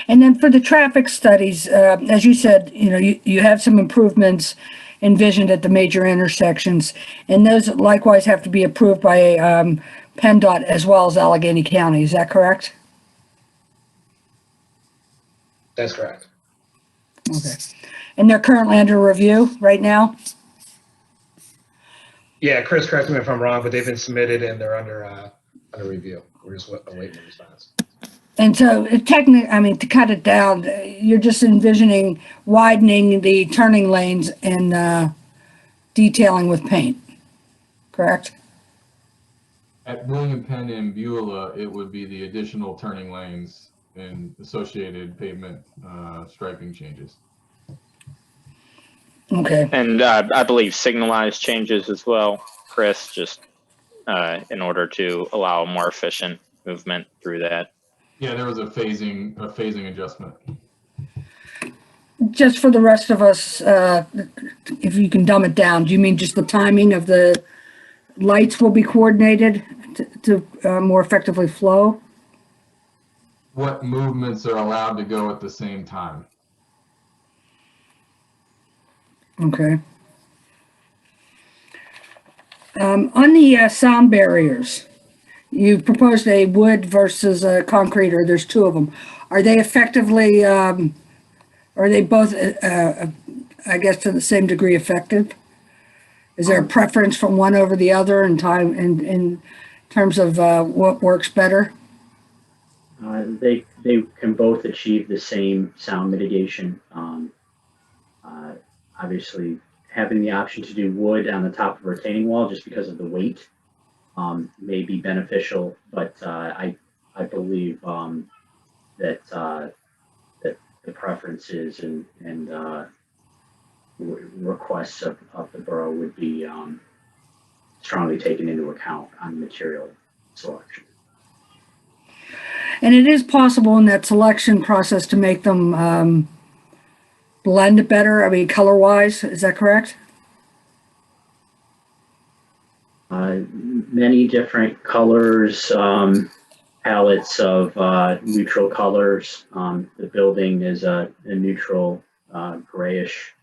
And then for the traffic studies, as you said, you have some improvements envisioned at the major intersections, and those likewise have to be approved by PennDOT as well as Allegheny County. Is that correct? That's correct. Okay. And they're currently under review right now? Yeah, Chris, correct me if I'm wrong, but they've been submitted and they're under review. We're just awaiting the response. And so technically, I mean, to cut it down, you're just envisioning widening the turning lanes and detailing with paint, correct? At William Penn and Beulah, it would be the additional turning lanes and associated pavement striping changes. Okay. And I believe signalized changes as well, Chris, just in order to allow a more efficient movement through that. Yeah, there was a phasing adjustment. Just for the rest of us, if you can dumb it down, do you mean just the timing of the lights will be coordinated to more effectively flow? What movements are allowed to go at the same time? Okay. On the sound barriers, you proposed a wood versus a concrete, or there's two of them. Are they effectively, are they both, I guess, to the same degree effective? Is there a preference from one over the other in terms of what works better? They can both achieve the same sound mitigation. Obviously, having the option to do wood on the top of a retaining wall just because of the weight may be beneficial, but I believe that the preferences and requests of the borough would be strongly taken into account on material selection. And it is possible in that selection process to make them blend better, I mean, color-wise, is that correct? Many different colors, palettes of neutral colors. The building is a neutral grayish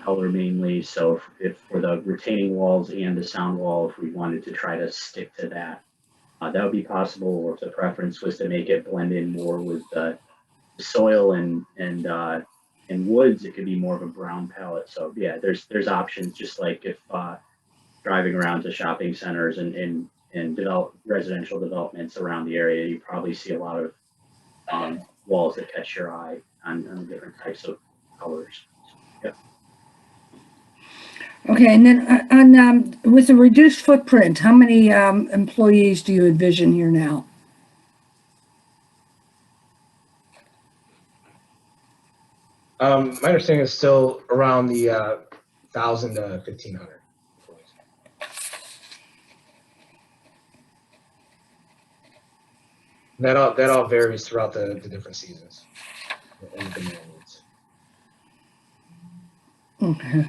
color mainly. So if for the retaining walls and the sound wall, if we wanted to try to stick to that, that would be possible. Or if the preference was to make it blend in more with the soil and woods, it could be more of a brown palette. So yeah, there's options. Just like if driving around to shopping centers and residential developments around the area, you probably see a lot of walls that catch your eye on different types of colors. So, yeah. Okay, and then on with the reduced footprint, how many employees do you envision here now? My understanding is still around the 1,000 to 1,500 employees. That all varies throughout the different seasons and the demand needs. Okay.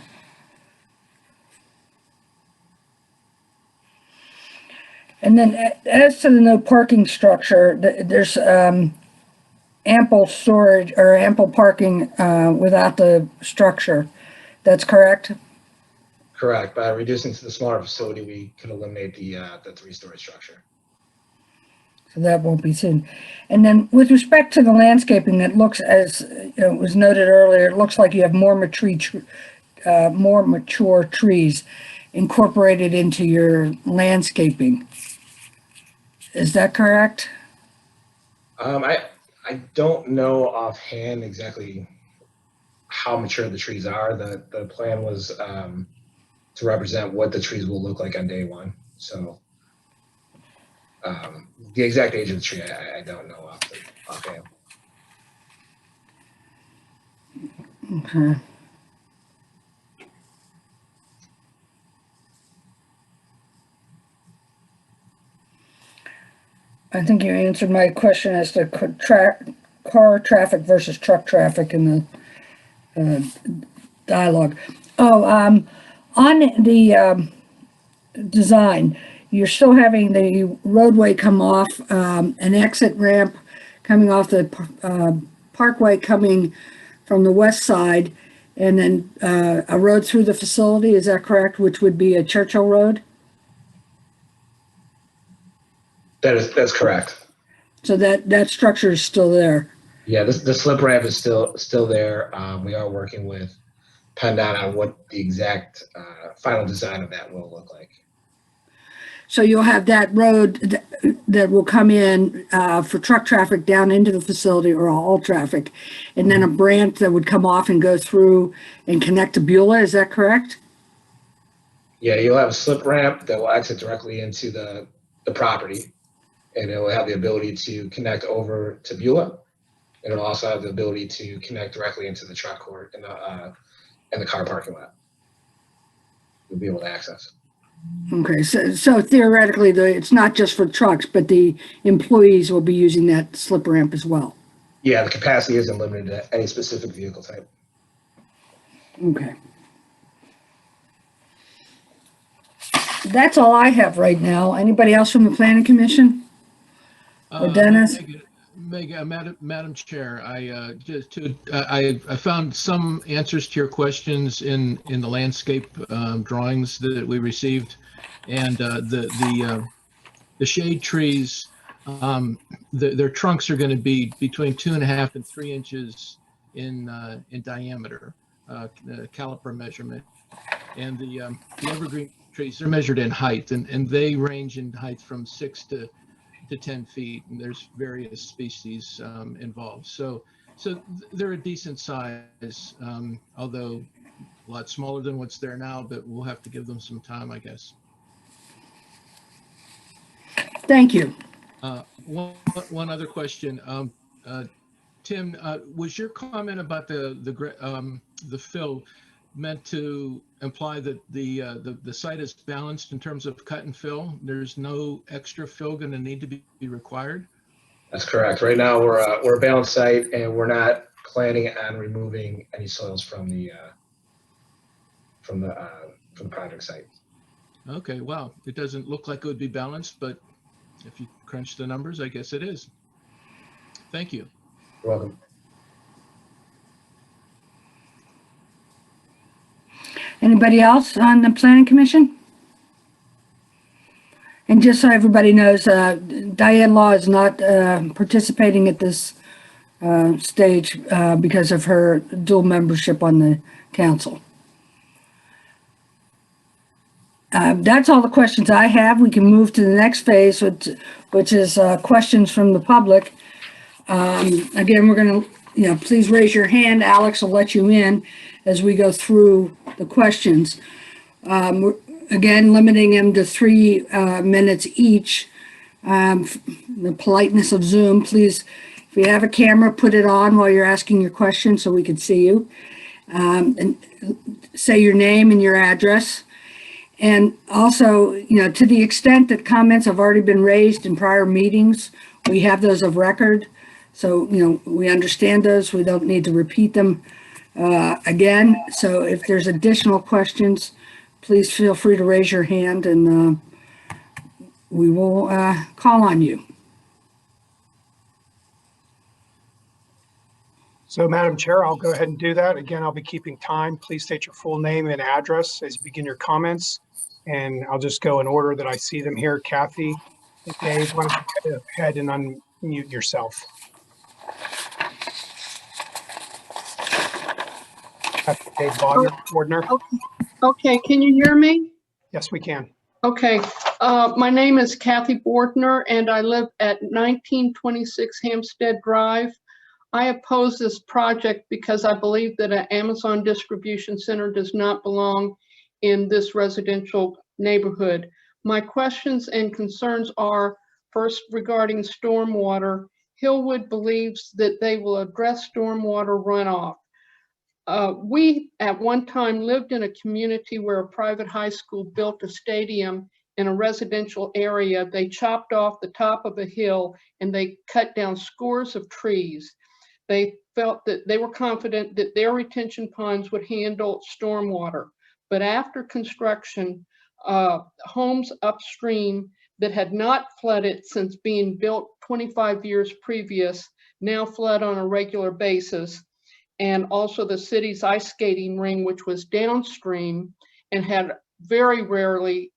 And then as to the no parking structure, there's ample storage or ample parking without the structure. That's correct? Correct. By reducing to the smaller facility, we could eliminate the 3-story structure. So that won't be seen. And then with respect to the landscaping, it looks, as was noted earlier, it looks like you have more mature trees incorporated into your landscaping. Is that correct? I don't know offhand exactly how mature the trees are. The plan was to represent what the trees will look like on day one. So the exact age of the tree, I don't know offhand. Okay. I think you answered my question as to car traffic versus truck traffic in the dialogue. Oh, on the design, you're still having the roadway come off, an exit ramp coming off the parkway coming from the west side, and then a road through the facility. Is that correct? Which would be a Churchill Road? That's correct. So that structure is still there. Yeah, the slip ramp is still there. We are working with PennDOT on what the exact final design of that will look like. So you'll have that road that will come in for truck traffic down into the facility or all traffic, and then a branch that would come off and go through and connect to Beulah. Is that correct? Yeah, you'll have a slip ramp that will exit directly into the property, and it will have the ability to connect over to Beulah, and it'll also have the ability to connect directly into the truck court and the car parking lot. You'll be able to access. Okay, so theoretically, it's not just for trucks, but the employees will be using that slip ramp as well. Yeah, the capacity isn't limited to any specific vehicle type. Okay. That's all I have right now. Anybody else from the Planning Commission? Or Dennis? Madam Chair, I found some answers to your questions in the landscape drawings that we received, and the shade trees, their trunks are going to be between 2.5 and 3 inches in diameter, caliper measurement, and the evergreen trees are measured in height, and they range in height from 6 to 10 feet, and there's various species involved. So they're a decent size, although a lot smaller than what's there now, but we'll have to give them some time, I guess. Thank you. One other question. Tim, was your comment about the fill meant to imply that the site is balanced in terms of cut and fill? There's no extra fill going to need to be required? That's correct. Right now we're a balanced site, and we're not planning on removing any soils from the project site. Okay, well, it doesn't look like it would be balanced, but if you crunch the numbers, I guess it is. Thank you. You're welcome. Anybody else on the Planning Commission? And just so everybody knows, Diane Law is not participating at this stage because of her dual membership on the council. That's all the questions I have. We can move to the next phase, which is questions from the public. Again, we're going to, please raise your hand. Alex will let you in as we go through the questions. Again, limiting them to 3 minutes each. The politeness of Zoom, please If you have a camera, put it on while you're asking your question so we can see you. And say your name and your address. And also, to the extent that comments have already been raised in prior meetings, we have those of record. So, we understand those. We don't need to repeat them again. So if there's additional questions, please feel free to raise your hand and we will call on you. So Madam Chair, I'll go ahead and do that. Again, I'll be keeping time. Please state your full name and address as you begin your comments. And I'll just go in order that I see them here. Kathy and Dave, why don't you go ahead and unmute yourself? Kathy, Dave Wardner. Okay, can you hear me? Yes, we can. Okay, my name is Kathy Bortner and I live at 1926 Hampstead Drive. I oppose this project because I believe that an Amazon distribution center does not belong in this residential neighborhood. My questions and concerns are, first, regarding stormwater. Hillwood believes that they will address stormwater runoff. We at one time lived in a community where a private high school built a stadium in a residential area. They chopped off the top of a hill and they cut down scores of trees. They felt that they were confident that their retention ponds would handle stormwater. But after construction, homes upstream that had not flooded since being built 25 years previous now flood on a regular basis. And also the city's ice skating ring, which was downstream and had very rarely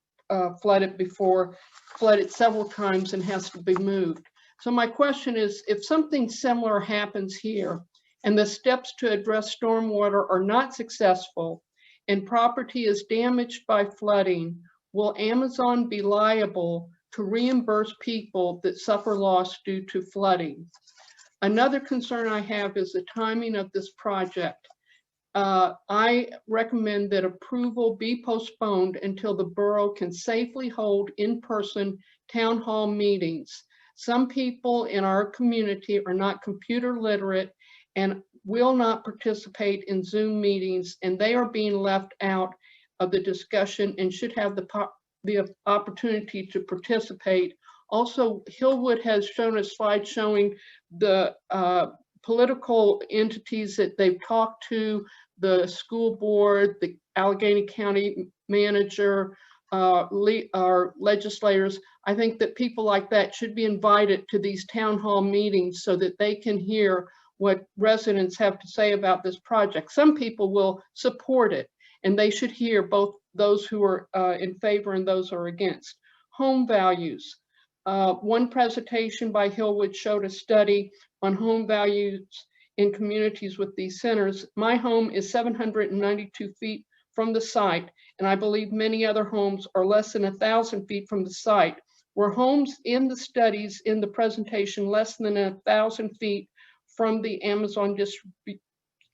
flooded before, flooded several times and has to be moved. So my question is, if something similar happens here and the steps to address stormwater are not successful and property is damaged by flooding, will Amazon be liable to reimburse people that suffer loss due to flooding? Another concern I have is the timing of this project. I recommend that approval be postponed until the borough can safely hold in-person town hall meetings. Some people in our community are not computer literate and will not participate in Zoom meetings, and they are being left out of the discussion and should have the opportunity to participate. Also, Hillwood has shown a slide showing the political entities that they've talked to, the school board, the Allegheny County manager, our legislators. I think that people like that should be invited to these town hall meetings so that they can hear what residents have to say about this project. Some people will support it, and they should hear both those who are in favor and those who are against. Home values. One presentation by Hillwood showed a study on home values in communities with these centers. My home is 792 feet from the site, and I believe many other homes are less than 1,000 feet from the site. Were homes in the studies in the presentation less than 1,000 feet from the Amazon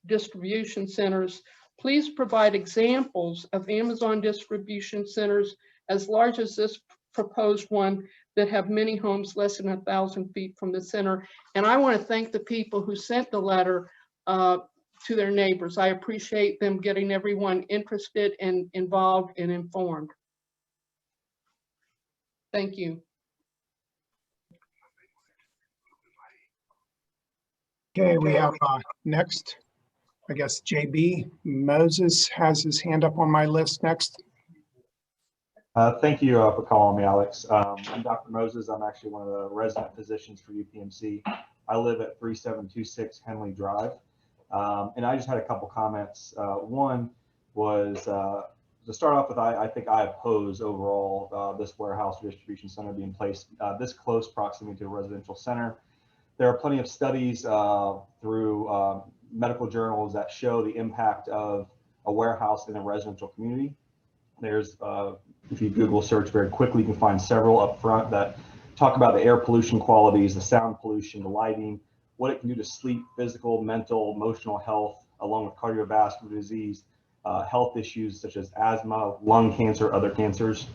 distribution centers? Please provide examples of Amazon distribution centers as large as this proposed one that have many homes less than 1,000 feet from the center. And I want to thank the people who sent the letter to their neighbors. I appreciate them getting everyone interested and involved and informed. Thank you. Okay, we have next, I guess, JB Moses has his hand up on my list next. Thank you for calling me, Alex. I'm Dr. Moses. I'm actually one of the resident physicians for UPMC. I live at 3726 Henley Drive. And I just had a couple comments. One was to start off with, I think I oppose overall this warehouse distribution center being placed this close proximity to a residential center. There are plenty of studies through medical journals that show the impact of a warehouse in a residential community. There's, if you Google search very quickly, you can find several up front that talk about the air pollution qualities, the sound pollution, the lighting, what it can do to sleep, physical, mental, emotional health, along with cardiovascular disease, health issues such as asthma, lung cancer, other cancers.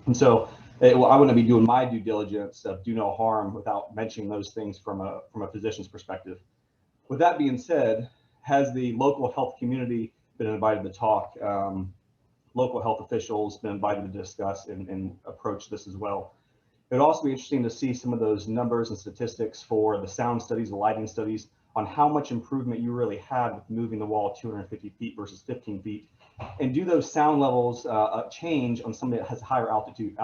And so well, I wouldn't be doing my due diligence of do no harm without mentioning those things from a physician's perspective. With that being said, has the local health community been invited to talk? Local health officials been invited to discuss and approach this as well. It would also be interesting to see some of those numbers and statistics for the sound studies, the lighting studies, on how much improvement you really had with moving the wall 250 feet versus 15 feet. And do those sound levels change on somebody that has higher altitude?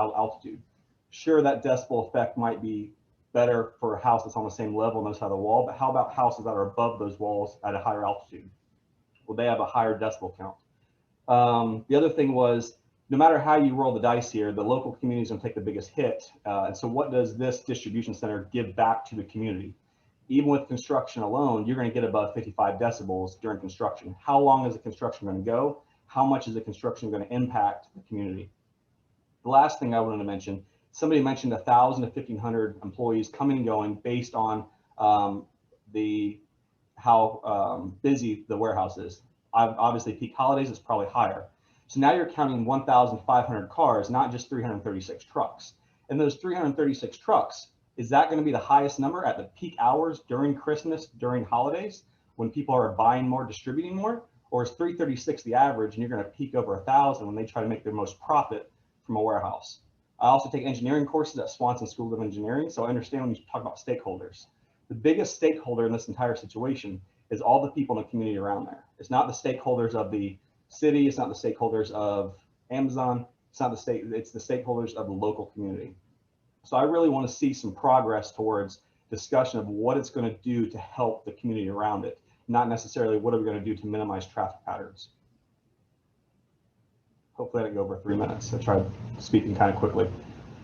Sure, that decibel effect might be better for a house that's on the same level on the side of the wall, but how about houses that are above those walls at a higher altitude? Will they have a higher decibel count? The other thing was, no matter how you roll the dice here, the local community is going to take the biggest hit. And so what does this distribution center give back to the community? Even with construction alone, you're going to get above 55 decibels during construction. How long is the construction going to go? How much is the construction going to impact the community? The last thing I wanted to mention, somebody mentioned 1,000 to 1,500 employees coming and going based on how busy the warehouse is. Obviously, peak holidays is probably higher. So now you're counting 1,500 cars, not just 336 trucks. And those 336 trucks, is that going to be the highest number at the peak hours during Christmas, during holidays, when people are buying more, distributing more? Or is 336 the average and you're going to peak over 1,000 when they try to make their most profit from a warehouse? I also take engineering courses at Swanson School of Engineering, so I understand when you talk about stakeholders. The biggest stakeholder in this entire situation is all the people in the community around there. It's not the stakeholders of the city, it's not the stakeholders of Amazon, it's not the state, it's the stakeholders of the local community. So I really want to see some progress towards discussion of what it's going to do to help the community around it, not necessarily what are we going to do to minimize traffic patterns. Hopefully I didn't go over 3 minutes. I tried speaking kind of quickly.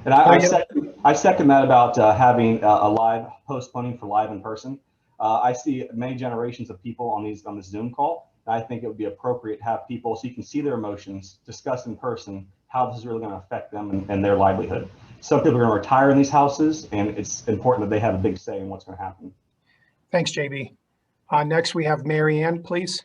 And I second that about having a live postponing for live in person. I see many generations of people on this Zoom call. And I think it would be appropriate to have people so you can see their emotions, discuss in person how this is really going to affect them and their livelihood. Some people are going to retire in these houses, and it's important that they have a big say in what's going to happen. Thanks, JB. Next, we have Mary Ann, please.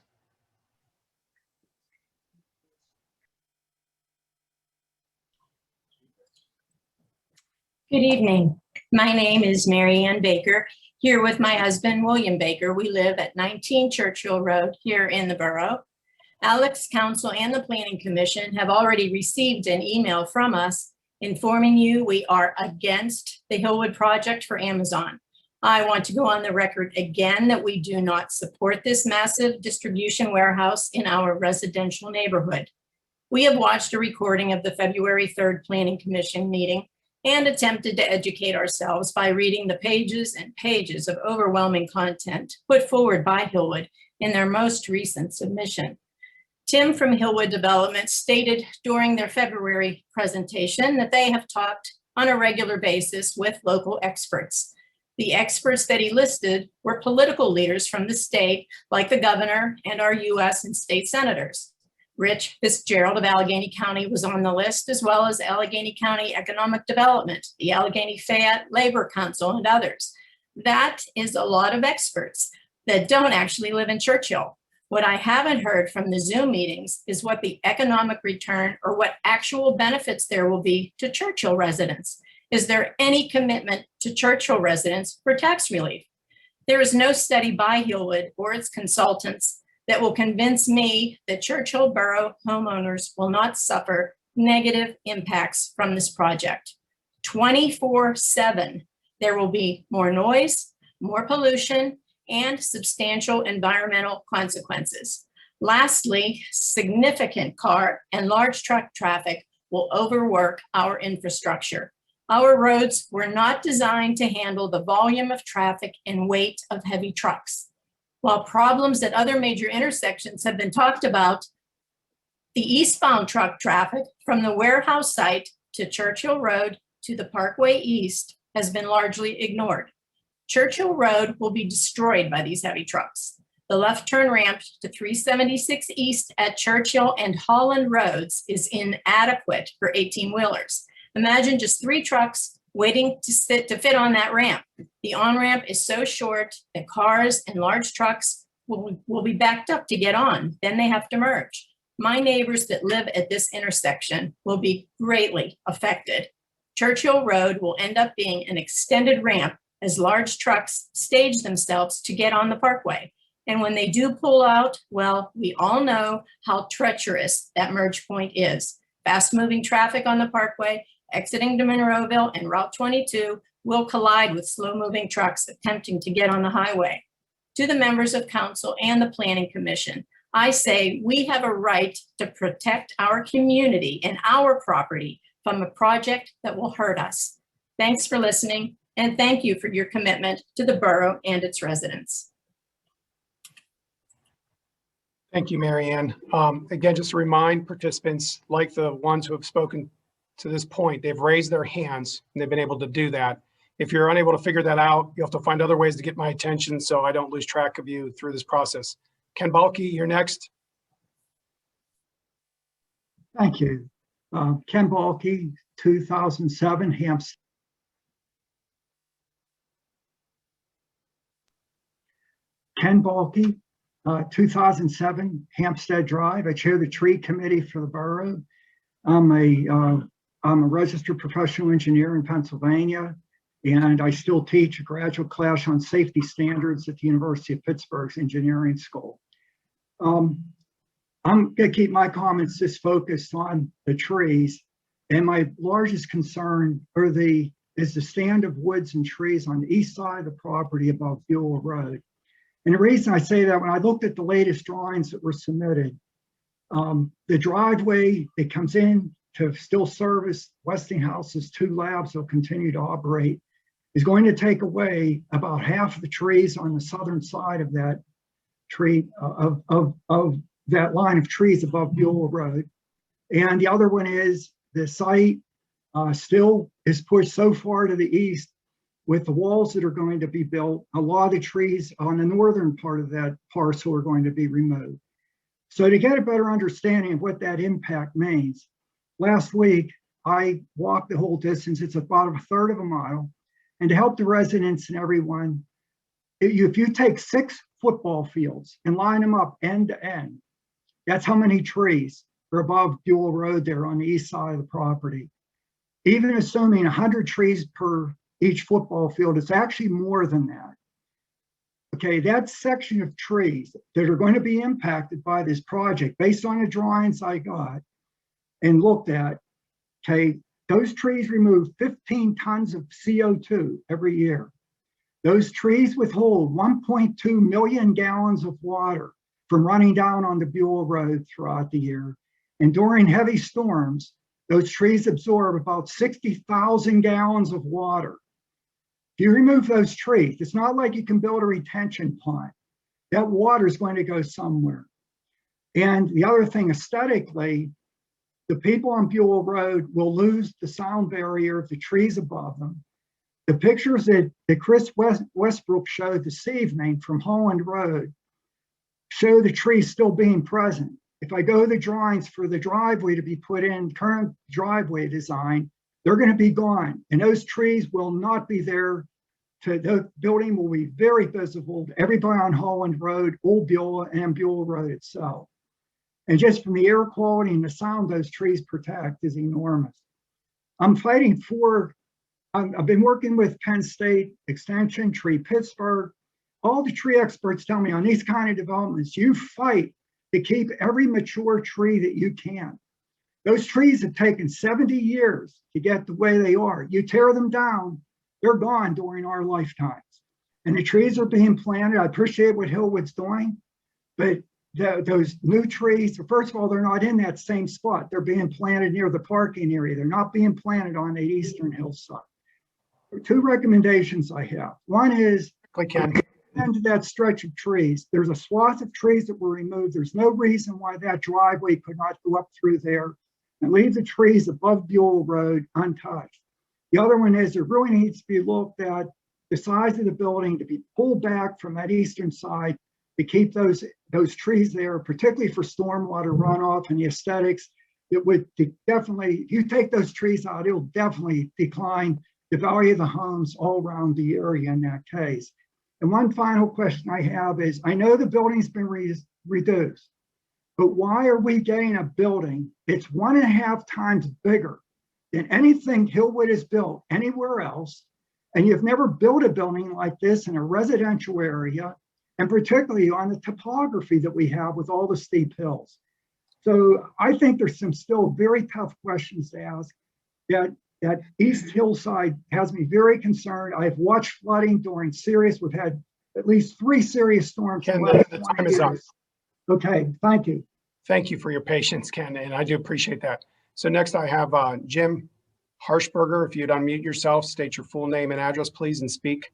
Good evening. My name is Mary Ann Baker, here with my husband, William Baker. We live at 19 Churchill Road here in the borough. Alex Council and the Planning Commission have already received an email from us informing you we are against the Hillwood project for Amazon. I want to go on the record again that we do not support this massive distribution warehouse in our residential neighborhood. We have watched a recording of the February 3rd Planning Commission meeting and attempted to educate ourselves by reading the pages and pages of overwhelming content put forward by Hillwood in their most recent submission. Tim from Hillwood Development stated during their February presentation that they have talked on a regular basis with local experts. The experts that he listed were political leaders from the state, like the governor and our US and state senators. Rich Fitzgerald of Allegheny County was on the list, as well as Allegheny County Economic Development, the Allegheny Fayette Labor Council, and others. That is a lot of experts that don't actually live in Churchill. What I haven't heard from the Zoom meetings is what the economic return or what actual benefits there will be to Churchill residents. Is there any commitment to Churchill residents for tax relief? There is no study by Hillwood or its consultants that will convince me that Churchill Borough homeowners will not suffer negative impacts from this project. 24/7, there will be more noise, more pollution, and substantial environmental consequences. Lastly, significant car and large truck traffic will overwork our infrastructure. Our roads were not designed to handle the volume of traffic and weight of heavy trucks. While problems at other major intersections have been talked about, the eastbound truck traffic from the warehouse site to Churchill Road to the Parkway East has been largely ignored. Churchill Road will be destroyed by these heavy trucks. The left turn ramp to 376 East at Churchill and Holland Roads is inadequate for 18-wheelers. Imagine just 3 trucks waiting to fit on that ramp. The on-ramp is so short that cars and large trucks will be backed up to get on. Then they have to merge. My neighbors that live at this intersection will be greatly affected. Churchill Road will end up being an extended ramp as large trucks stage themselves to get on the parkway. And when they do pull out, well, we all know how treacherous that merge point is. Fast-moving traffic on the parkway exiting to Monroeville and Route 22 will collide with slow-moving trucks attempting to get on the highway. To the members of council and the Planning Commission, I say we have a right to protect our community and our property from a project that will hurt us. Thanks for listening, and thank you for your commitment to the borough and its residents. Thank you, Mary Ann. Again, just to remind participants, like the ones who have spoken to this point, they've raised their hands and they've been able to do that. If you're unable to figure that out, you'll have to find other ways to get my attention so I don't lose track of you through this process. Ken Balke, you're next. Thank you. Ken Balke, 2007 Hampstead. Ken Balke, 2007 Hampstead Drive. I chair the tree committee for the borough. I'm a registered professional engineer in Pennsylvania, and I still teach a graduate class on safety standards at the University of Pittsburgh's Engineering School. I'm going to keep my comments just focused on the trees, and my largest concern is the stand of woods and trees on the east side of the property above Buell Road. And the reason I say that, when I looked at the latest drawings that were submitted, the driveway that comes in to still service Westinghouse's 2 labs that will continue to operate is going to take away about half of the trees on the southern side of that tree, of that line of trees above Buell Road. And the other one is the site still is pushed so far to the east with the walls that are going to be built. A lot of the trees on the northern part of that parcel are going to be removed. So to get a better understanding of what that impact means, last week I walked the whole distance. It's about a third of a mile. And to help the residents and everyone, if you take 6 football fields and line them up end to end, that's how many trees are above Buell Road there on the east side of the property. Even assuming 100 trees per each football field, it's actually more than that. Okay, that section of trees that are going to be impacted by this project, based on the drawings I got and looked at, okay, those trees remove 15 tons of CO2 every year. Those trees withhold 1.2 million gallons of water from running down on the Buell Road throughout the year. And during heavy storms, those trees absorb about 60,000 gallons of water. If you remove those trees, it's not like you can build a retention pond. That water is going to go somewhere. And the other thing, aesthetically, the people on Buell Road will lose the sound barrier of the trees above them. The pictures that Chris Westbrook showed this evening from Holland Road show the trees still being present. If I go to the drawings for the driveway to be put in, current driveway design, they're going to be gone. And those trees will not be there. The building will be very visible to everybody on Holland Road, Old Buell, and Buell Road itself. And just from the air quality and the sound those trees protect is enormous. I'm fighting for, I've been working with Penn State Extension, Tree Pittsburgh. All the tree experts tell me on these kind of developments, you fight to keep every mature tree that you can. Those trees have taken 70 years to get the way they are. You tear them down, they're gone during our lifetimes. And the trees are being planted. I appreciate what Hillwood's doing, but those new trees, first of all, they're not in that same spot. They're being planted near the parking area. They're not being planted on the eastern hillside. There are 2 recommendations I have. One is, into that stretch of trees, there's a swath of trees that were removed. There's no reason why that driveway could not go up through there and leave the trees above Buell Road untouched. The other one is, it really needs to be looked at the size of the building to be pulled back from that eastern side to keep those trees there, particularly for stormwater runoff and the aesthetics. It would definitely, if you take those trees out, it'll definitely decline the value of the homes all around the area in that case. And one final question I have is, I know the building's been reduced, but why are we getting a building that's 1.5 times bigger than anything Hillwood has built anywhere else. And you've never built a building like this in a residential area, and particularly on the topography that we have with all the steep hills. So I think there's some still very tough questions to ask. That East Hillside has me very concerned. I've watched flooding during we've had at least 3 serious storms. Ken, in the last the 20 time is up. years. Okay, thank you. Thank you for your patience, Ken, and I do appreciate that. So next I have Jim Harshberger. If you'd unmute yourself, state your full name and address, please, and speak.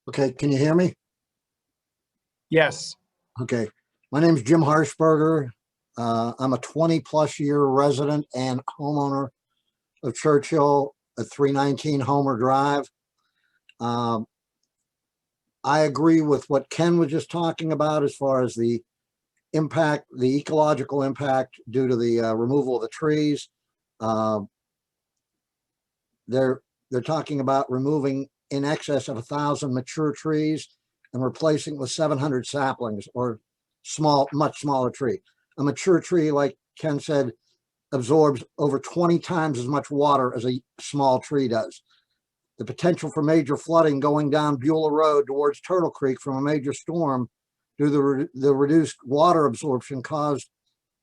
Okay, can you hear me? Yes. Okay, my name is Jim Harshberger. I'm a 20+ year resident and homeowner of Churchill at 319 Homer Drive. I agree with what Ken was just talking about as far as the impact, the ecological impact due to the removal of the trees. They're talking about removing in excess of 1,000 mature trees and replacing with 700 saplings or much smaller tree. A mature tree, like Ken said, absorbs over 20 times as much water as a small tree does. The potential for major flooding going down Beulah Road towards Turtle Creek from a major storm due to the reduced water absorption caused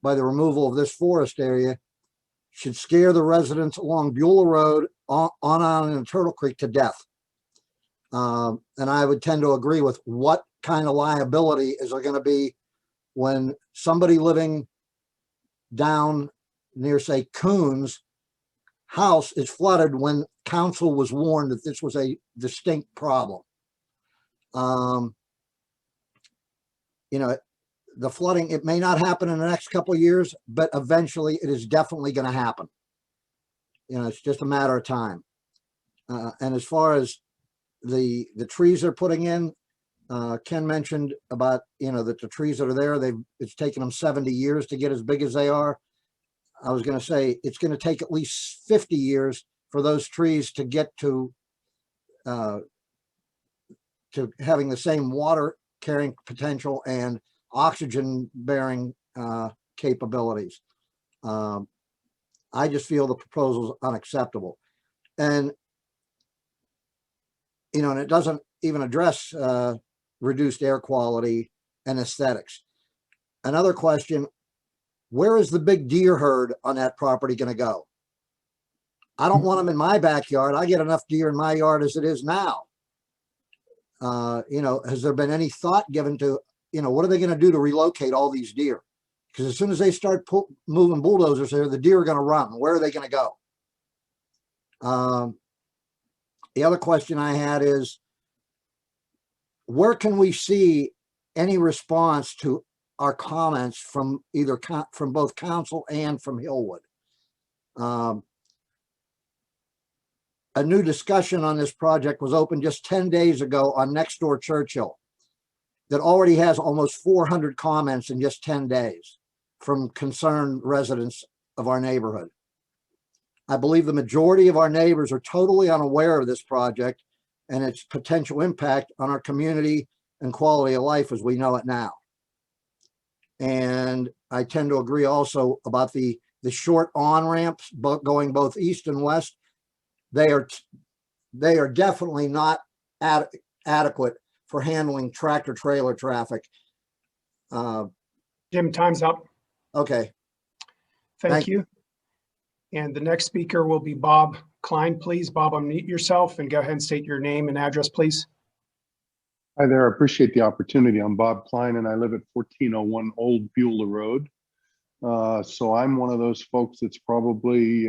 by the removal of this forest area should scare the residents along Beulah Road on in Turtle Creek to death. And I would tend to agree with what kind of liability is there going to be when somebody living down near, say, Coons house is flooded when council was warned that this was a distinct problem. You know, the flooding, it may not happen in the next couple of years, but eventually it is definitely going to happen. You know, it's just a matter of time. And as far as the trees they're putting in, Ken mentioned about, you know, that the trees that are there, it's taken them 70 years to get as big as they are. I was going to say it's going to take at least 50 years for those trees to get to having the same water carrying potential and oxygen bearing capabilities. I just feel the proposal is unacceptable. And, you know, and it doesn't even address reduced air quality and aesthetics. Another question, where is the big deer herd on that property going to go? I don't want them in my backyard. I get enough deer in my yard as it is now. You know, has there been any thought given to, you know, what are they going to do to relocate all these deer? Because as soon as they start moving bulldozers there, the deer are going to run. Where are they going to go? The other question I had is, where can we see any response to our comments from from both council and from Hillwood? A new discussion on this project was opened just 10 days ago on Nextdoor Churchill that already has almost 400 comments in just 10 days from concerned residents of our neighborhood. I believe the majority of our neighbors are totally unaware of this project and its potential impact on our community and quality of life as we know it now. And I tend to agree also about the short on-ramps going both east and west. They are definitely not adequate for handling tractor trailer traffic. Jim, time's up. Okay. Thank you. And the next speaker will be Bob Klein. Please, Bob, unmute yourself and go ahead and state your name and address, please. Hi there. I appreciate the opportunity. I'm Bob Klein and I live at 1401 Old Beulah Road. So I'm one of those folks that's probably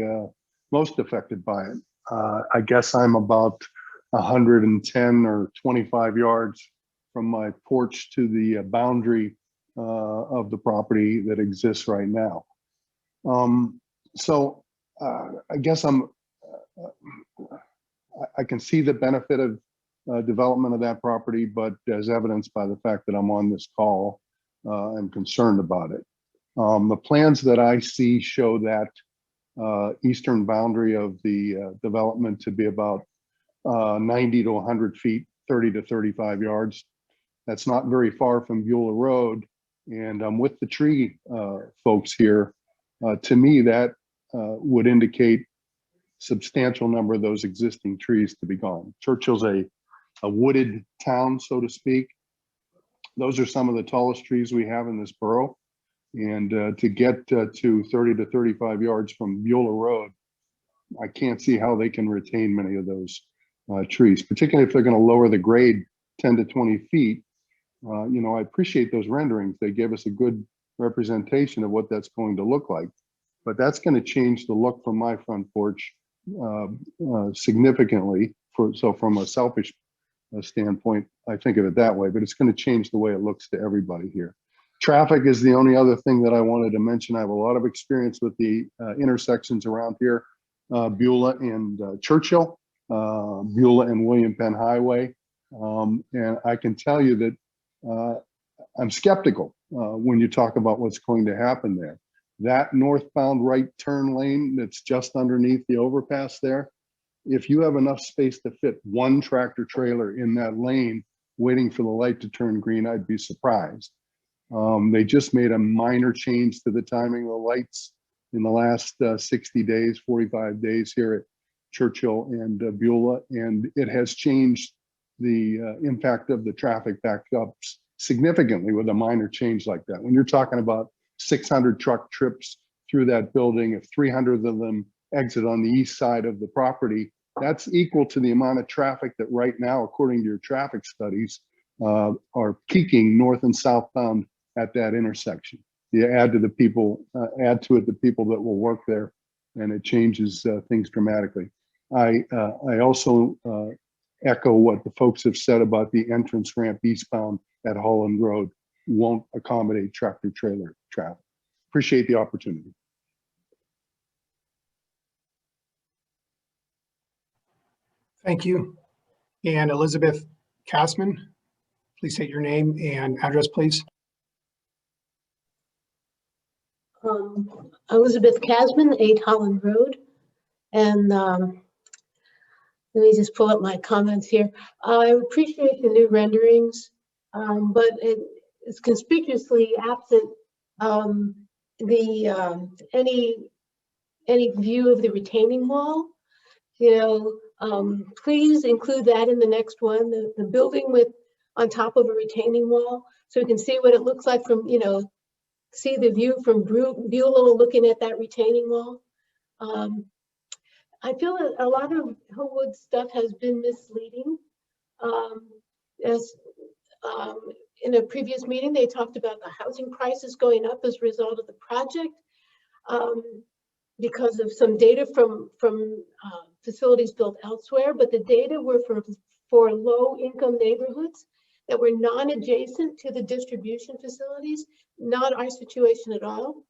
most affected by it. I guess I'm about 110 or 25 yards from my porch to the boundary of the property that exists right now. So I guess I can see the benefit of development of that property, but as evidenced by the fact that I'm on this call, I'm concerned about it. The plans that I see show that eastern boundary of the development to be about 90 to 100 feet, 30 to 35 yards. That's not very far from Beulah Road. And I'm with the tree folks here. To me, that would indicate substantial number of those existing trees to be gone. Churchill's a wooded town, so to speak. Those are some of the tallest trees we have in this borough. And to get to 30 to 35 yards from Beulah Road, I can't see how they can retain many of those trees, particularly if they're going to lower the grade 10 to 20 feet. You know, I appreciate those renderings. They give us a good representation of what that's going to look like. But that's going to change the look from my front porch significantly. So from a selfish standpoint, I think of it that way, but it's going to change the way it looks to everybody here. Traffic is the only other thing that I wanted to mention. I have a lot of experience with the intersections around here, Beulah and Churchill, Beulah and William Penn Highway. And I can tell you that I'm skeptical when you talk about what's going to happen there. That northbound right turn lane that's just underneath the overpass there, if you have enough space to fit one tractor trailer in that lane waiting for the light to turn green, I'd be surprised. They just made a minor change to the timing of the lights in the last 60 days, 45 days here at Churchill and Beulah, and it has changed the impact of the traffic backups significantly with a minor change like that. When you're talking about 600 truck trips through that building, if 300 of them exit on the east side of the property, that's equal to the amount of traffic that right now, according to your traffic studies, are peaking north and southbound at that intersection. You add to the people, add to it the people that will work there, and it changes things dramatically. I also echo what the folks have said about the entrance ramp eastbound at Holland Road won't accommodate tractor trailer traffic. Appreciate the opportunity. Thank you. And Elizabeth Kassman, please state your name and address, please. Elizabeth Kasman, 8 Holland Road. And let me just pull up my comments here. I appreciate the new renderings, but it's conspicuously absent any view of the retaining wall. You know, please include that in the next one, the building with on top of a retaining wall, so we can see what it looks like from, you know, see the view from Beulah looking at that retaining wall. I feel that a lot of Hillwood stuff has been misleading. In a previous meeting, they talked about the housing prices going up as a result of the project because of some data from facilities built elsewhere, but the data were for low-income neighborhoods that were non-adjacent to the distribution facilities, not our situation at all.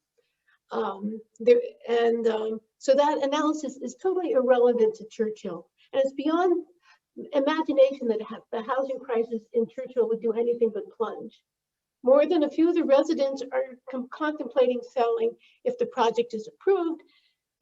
So that analysis is totally irrelevant to Churchill. And it's beyond imagination that the housing crisis in Churchill would do anything but plunge. More than a few of the residents are contemplating selling if the project is approved,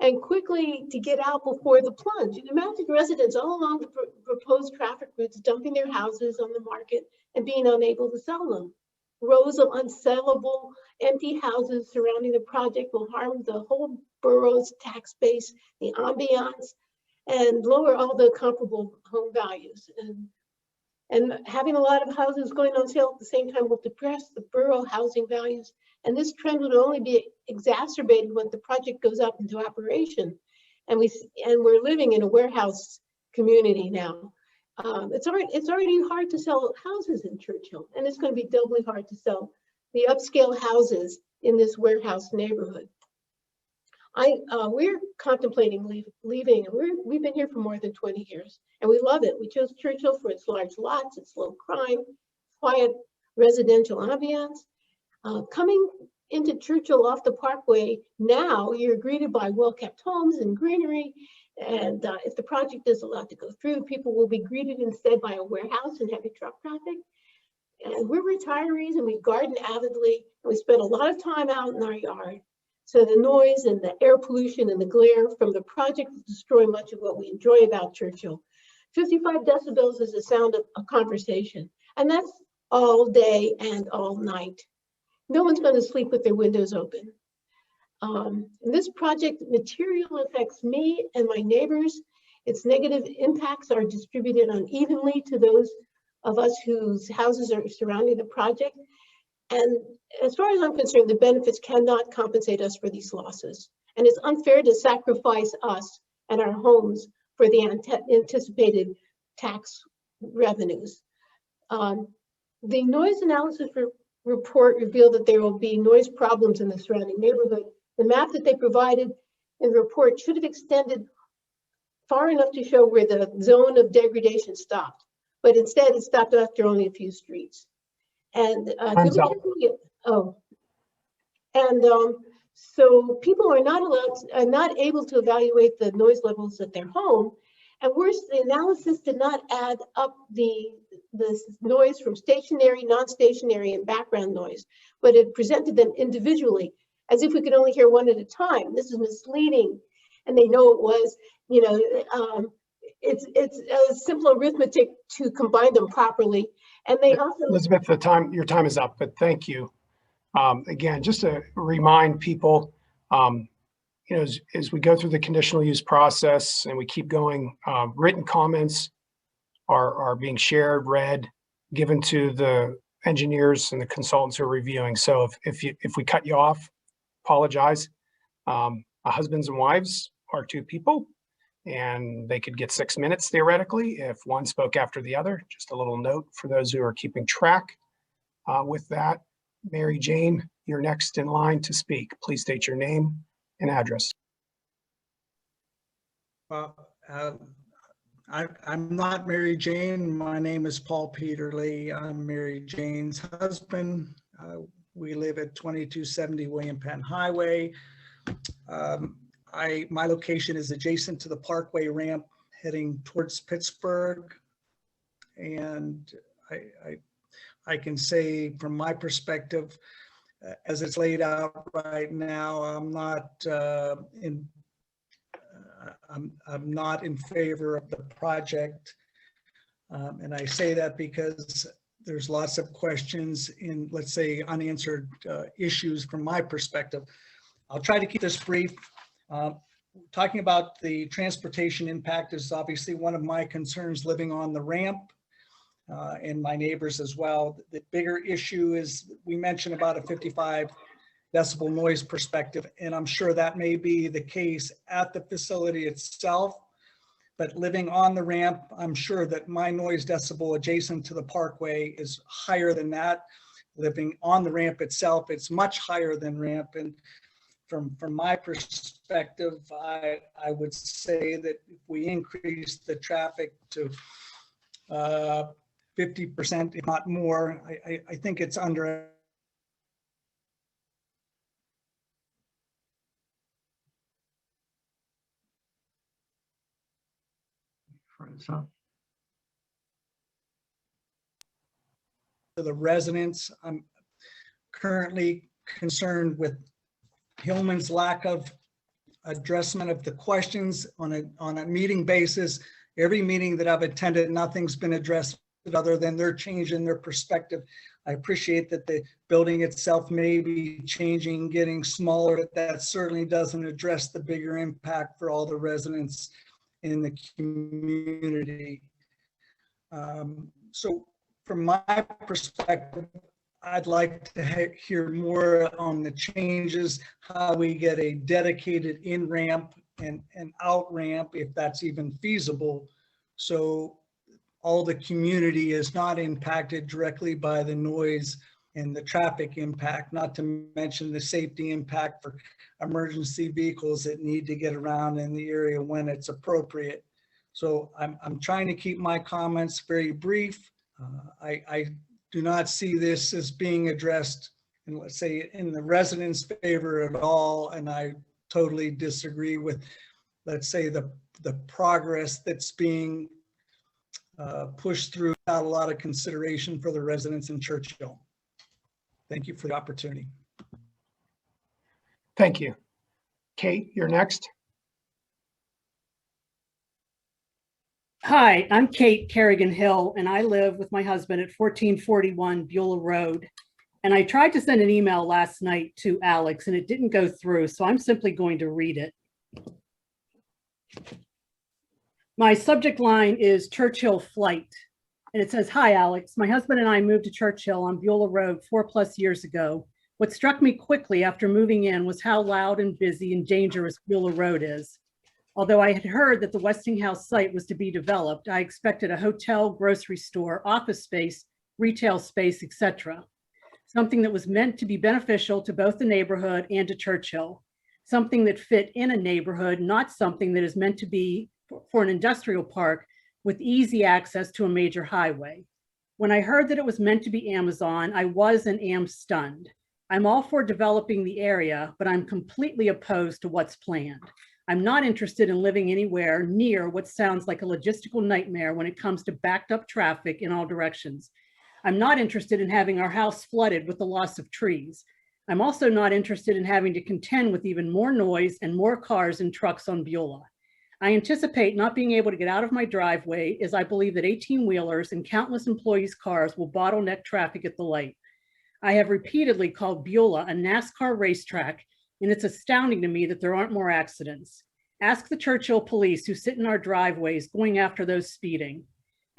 and quickly to get out before the plunge. And imagine residents all along the proposed traffic routes dumping their houses on the market and being unable to sell them. Rows of unsellable empty houses surrounding the project will harm the whole borough's tax base, the ambiance, and lower all the comparable home values. And having a lot of houses going on sale at the same time will depress the borough housing values. And this trend would only be exacerbated when the project goes up into operation. And we're living in a warehouse community now. It's already hard to sell houses in Churchill, and it's going to be doubly hard to sell the upscale houses in this warehouse neighborhood. We're contemplating leaving, and we've been here for more than 20 years, and we love it. We chose Churchill for its large lots, its low crime, quiet residential ambiance. Coming into Churchill off the Parkway now, you're greeted by well-kept homes and greenery. And if the project is allowed to go through, people will be greeted instead by a warehouse and heavy truck traffic. And we're retirees and we garden avidly, and we spend a lot of time out in our yard. So the noise and the air pollution and the glare from the project will destroy much of what we enjoy about Churchill. 55 decibels is the sound of a conversation, and that's all day and all night. No one's going to sleep with their windows open. This project materially affects me and my neighbors. Its negative impacts are distributed unevenly to those of us whose houses are surrounding the project. And as far as I'm concerned, the benefits cannot compensate us for these losses. And it's unfair to sacrifice us and our homes for the anticipated tax revenues. The noise analysis report revealed that there will be noise problems in the surrounding neighborhood. The map that they provided in the report should have extended far enough to show where the zone of degradation stopped, but instead it stopped after only a few streets. And so people are not able to evaluate the noise levels at their home. And worse, the analysis did not add up the noise from stationary, non-stationary, and background noise, but it presented them individually as if we could only hear one at a time. This is misleading, and they know it was. You know, it's a simple arithmetic to combine them properly. And they also— Elizabeth, your time is up, but thank you. Again, just to remind people, you know, as we go through the conditional use process and we keep going, written comments are being shared, read, given to the engineers and the consultants who are reviewing. So if we cut you off, apologize. Husbands and wives are two people, and they could get 6 minutes theoretically if one spoke after the other. Just a little note for those who are keeping track. With that, Mary Jane, you're next in line to speak. Please state your name and address. I'm not Mary Jane. My name is Paul Peterly. I'm Mary Jane's husband. We live at 2270 William Penn Highway. My location is adjacent to the Parkway ramp heading towards Pittsburgh. And I can say from my perspective, as it's laid out right now, I'm not in favor of the project. And I say that because there's lots of questions in, let's say, unanswered issues from my perspective. I'll try to keep this brief. Talking about the transportation impact is obviously one of my concerns living on the ramp, and my neighbors as well. The bigger issue is we mentioned about a 55 decibel noise perspective, and I'm sure that may be the case at the facility itself, but living on the ramp, I'm sure that my noise decibel adjacent to the Parkway is higher than that. Living on the ramp itself, it's much higher than ramp. And from my perspective, I would say that if we increase the traffic to 50%, if not more, I think it's under. To the residents, I'm currently concerned with Hillman's lack of addressment of the questions on a meeting basis. Every meeting that I've attended, nothing's been addressed other than their change in their perspective. I appreciate that the building itself may be changing, getting smaller, but that certainly doesn't address the bigger impact for all the residents in the community. So from my perspective, I'd like to hear more on the changes, how we get a dedicated in-ramp and out-ramp, if that's even feasible, so all the community is not impacted directly by the noise and the traffic impact, not to mention the safety impact for emergency vehicles that need to get around in the area when it's appropriate. So I'm trying to keep my comments very brief. I do not see this as being addressed in, let's say, in the residents' favor at all, and I totally disagree with, let's say, the progress that's being pushed through without a lot of consideration for the residents in Churchill. Thank you for the opportunity. Thank you. Kate, you're next. Hi, I'm Kate Kerrigan Hill, and I live with my husband at 1441 Beulah Road. And I tried to send an email last night to Alex and it didn't go through, so I'm simply going to read it. My subject line is Churchill Flight. And it says, "Hi, Alex. My husband and I moved to Churchill on Beulah Road 4+ years ago. What struck me quickly after moving in was how loud and busy and dangerous Beulah Road is. Although I had heard that the Westinghouse site was to be developed, I expected a hotel, grocery store, office space, retail space, etc. Something that was meant to be beneficial to both the neighborhood and to Churchill. Something that fit in a neighborhood, not something that is meant to be for an industrial park with easy access to a major highway. When I heard that it was meant to be Amazon, I was and am stunned. I'm all for developing the area, but I'm completely opposed to what's planned. I'm not interested in living anywhere near what sounds like a logistical nightmare when it comes to backed up traffic in all directions. I'm not interested in having our house flooded with the loss of trees. I'm also not interested in having to contend with even more noise and more cars and trucks on Beulah. I anticipate not being able to get out of my driveway as I believe that 18-wheelers and countless employees' cars will bottleneck traffic at the light. I have repeatedly called Beulah a NASCAR racetrack, and it's astounding to me that there aren't more accidents. Ask the Churchill police who sit in our driveways going after those speeding.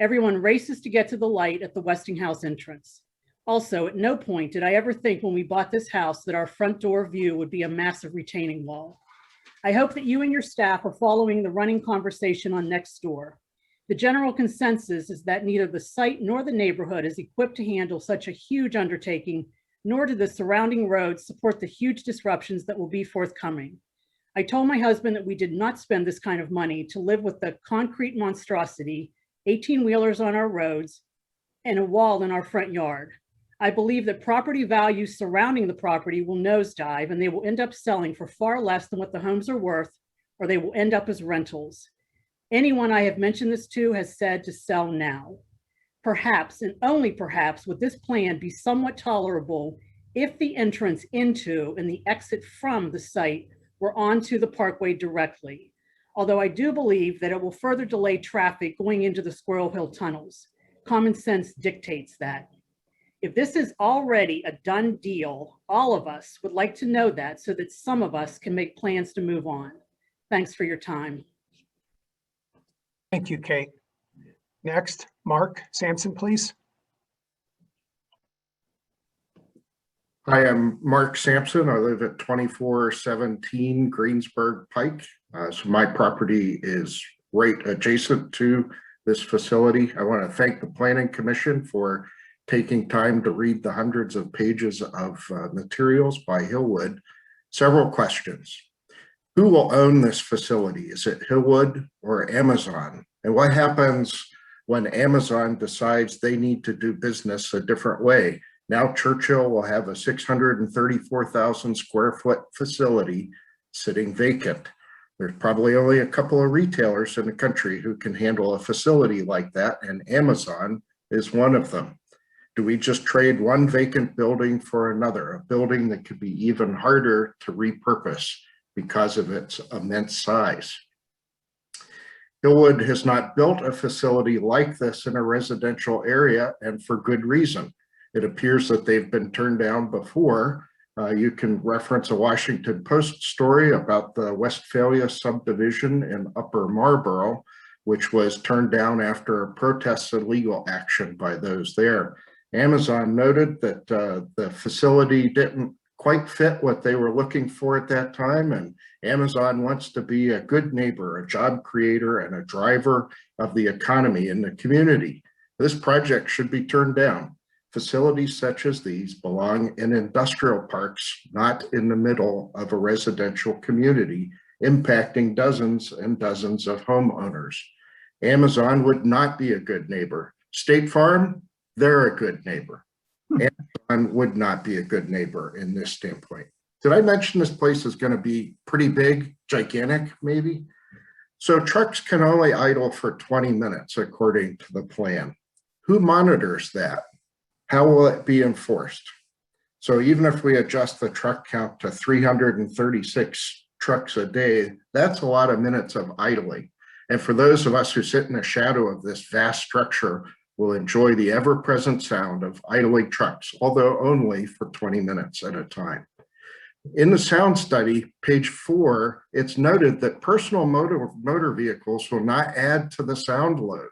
Everyone races to get to the light at the Westinghouse entrance. Also, at no point did I ever think when we bought this house that our front door view would be a massive retaining wall. I hope that you and your staff are following the running conversation on Nextdoor. The general consensus is that neither the site nor the neighborhood is equipped to handle such a huge undertaking, nor do the surrounding roads support the huge disruptions that will be forthcoming. I told my husband that we did not spend this kind of money to live with the concrete monstrosity, 18-wheelers on our roads, and a wall in our front yard. I believe that property values surrounding the property will nosedive and they will end up selling for far less than what the homes are worth, or they will end up as rentals. Anyone I have mentioned this to has said to sell now. Perhaps, and only perhaps, would this plan be somewhat tolerable if the entrance into and the exit from the site were onto the parkway directly. Although I do believe that it will further delay traffic going into the Squirrel Hill tunnels. Common sense dictates that. If this is already a done deal, all of us would like to know that so that some of us can make plans to move on. Thanks for your time. Thank you, Kate. Next, Mark Sampson, please. Hi, I'm Mark Sampson. I live at 2417 Greensburg Pike. So my property is right adjacent to this facility. I want to thank the Planning Commission for taking time to read the hundreds of pages of materials by Hillwood. Several questions. Who will own this facility? Is it Hillwood or Amazon? And what happens when Amazon decides they need to do business a different way? Now Churchill will have a 634,000 square foot facility sitting vacant. There's probably only a couple of retailers in the country who can handle a facility like that, and Amazon is one of them. Do we just trade one vacant building for another, a building that could be even harder to repurpose because of its immense size? Hillwood has not built a facility like this in a residential area, and for good reason. It appears that they've been turned down before. You can reference a Washington Post story about the Westphalia subdivision in Upper Marlboro, which was turned down after protests and legal action by those there. Amazon noted that the facility didn't quite fit what they were looking for at that time, and Amazon wants to be a good neighbor, a job creator, and a driver of the economy in the community. This project should be turned down. Facilities such as these belong in industrial parks, not in the middle of a residential community, impacting dozens and dozens of homeowners. Amazon would not be a good neighbor. State Farm, they're a good neighbor. Amazon would not be a good neighbor in this standpoint. Did I mention this place is going to be pretty big, gigantic, maybe? So trucks can only idle for 20 minutes, according to the plan. Who monitors that? How will it be enforced? So even if we adjust the truck count to 336 trucks a day, that's a lot of minutes of idling. And for those of us who sit in the shadow of this vast structure, will enjoy the ever-present sound of idling trucks, although only for 20 minutes at a time. In the sound study, page 4, it's noted that personal motor vehicles will not add to the sound load.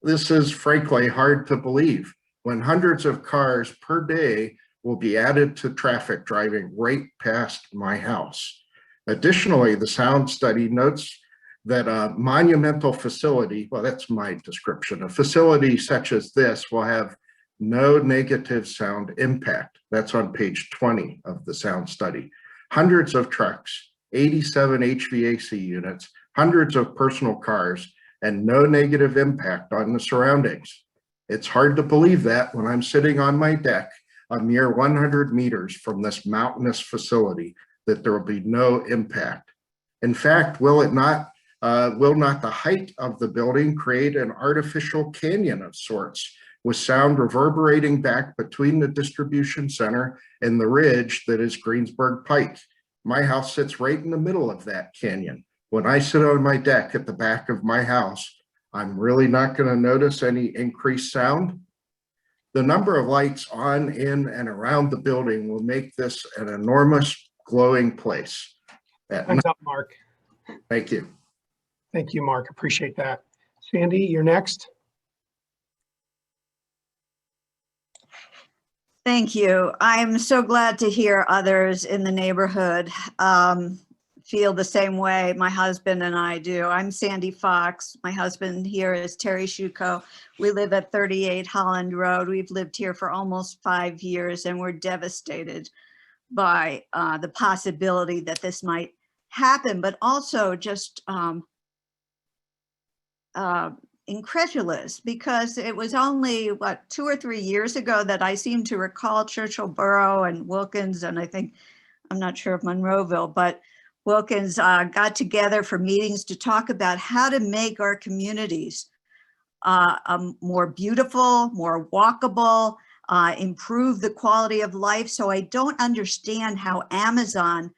This is frankly hard to believe when hundreds of cars per day will be added to traffic driving right past my house. Additionally, the sound study notes that a monumental facility, well, that's my description, a facility such as this will have no negative sound impact. That's on page 20 of the sound study. Hundreds of trucks, 87 HVAC units, hundreds of personal cars, and no negative impact on the surroundings. It's hard to believe that when I'm sitting on my deck a mere 100 meters from this mountainous facility, that there will be no impact. In fact, will not the height of the building create an artificial canyon of sorts with sound reverberating back between the distribution center and the ridge that is Greensburg Pike? My house sits right in the middle of that canyon. When I sit on my deck at the back of my house, I'm really not going to notice any increased sound. The number of lights on, in, and around the building will make this an enormous glowing place. Time's up, Mark. Thank you. Thank you, Mark. Appreciate that. Sandy, you're next. Thank you. I'm so glad to hear others in the neighborhood feel the same way my husband and I do. I'm Sandy Fox. My husband here is Terry Shuko. We live at 38 Holland Road. We've lived here for almost 5 years, and we're devastated by the possibility that this might happen, but also just incredulous, because it was only, what, 2 or 3 years ago that I seem to recall Churchill Borough and Wilkins, and I think, I'm not sure of Monroeville, but Wilkins got together for meetings to talk about how to make our communities more beautiful, more walkable, improve the quality of life. So I don't understand how Amazon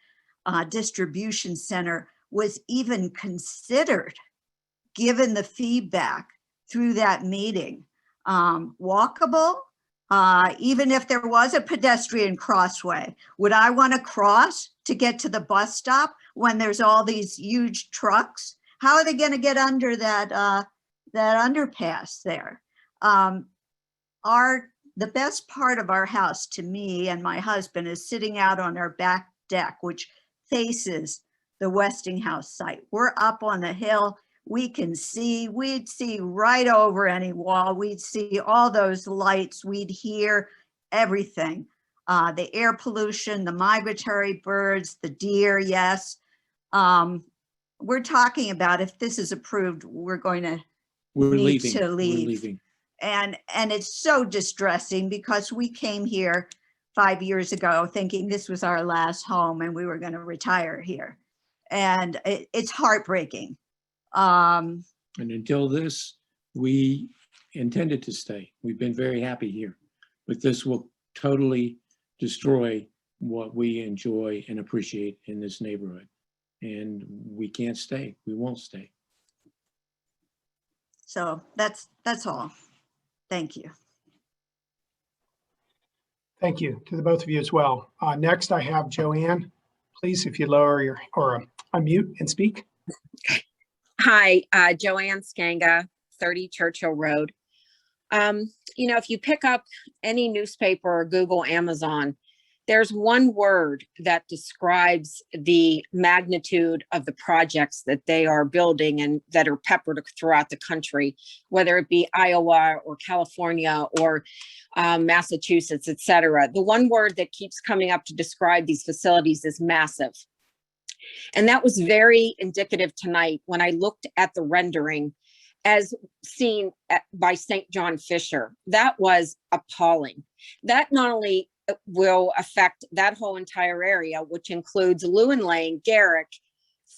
distribution center was even considered, given the feedback through that meeting. Walkable, even if there was a pedestrian crossway, would I want to cross to get to the bus stop when there's all these huge trucks? How are they going to get under that that underpass there? The best part of our house, to me and my husband, is sitting out on our back deck, which faces the Westinghouse site. We're up on the hill. We can see, we'd see right over any wall. We'd see all those lights. We'd hear everything. The air pollution, the migratory birds, the deer, yes. We're talking about, if this is approved, we're going to need to leave. We're leaving. And it's so distressing, because we came here 5 years ago thinking this was our last home and we were going to retire here. And it's heartbreaking. And until this, we intended to stay. We've been very happy here, but this will totally destroy what we enjoy and appreciate in this neighborhood. And we can't stay. We won't stay. So that's all. Thank you. Thank you to the both of you as well. Next, I have Joanne. Please, if you lower your, or unmute and speak. Hi, Joanne Skanga, 30 Churchill Road. You know, if you pick up any newspaper or Google Amazon, there's one word that describes the magnitude of the projects that they are building and that are peppered throughout the country, whether it be Iowa or California or Massachusetts, et cetera. The one word that keeps coming up to describe these facilities is massive. And that was very indicative tonight when I looked at the rendering as seen by St. John Fisher. That was appalling. That not only will affect that whole entire area, which includes Lewin Lane, Garrick,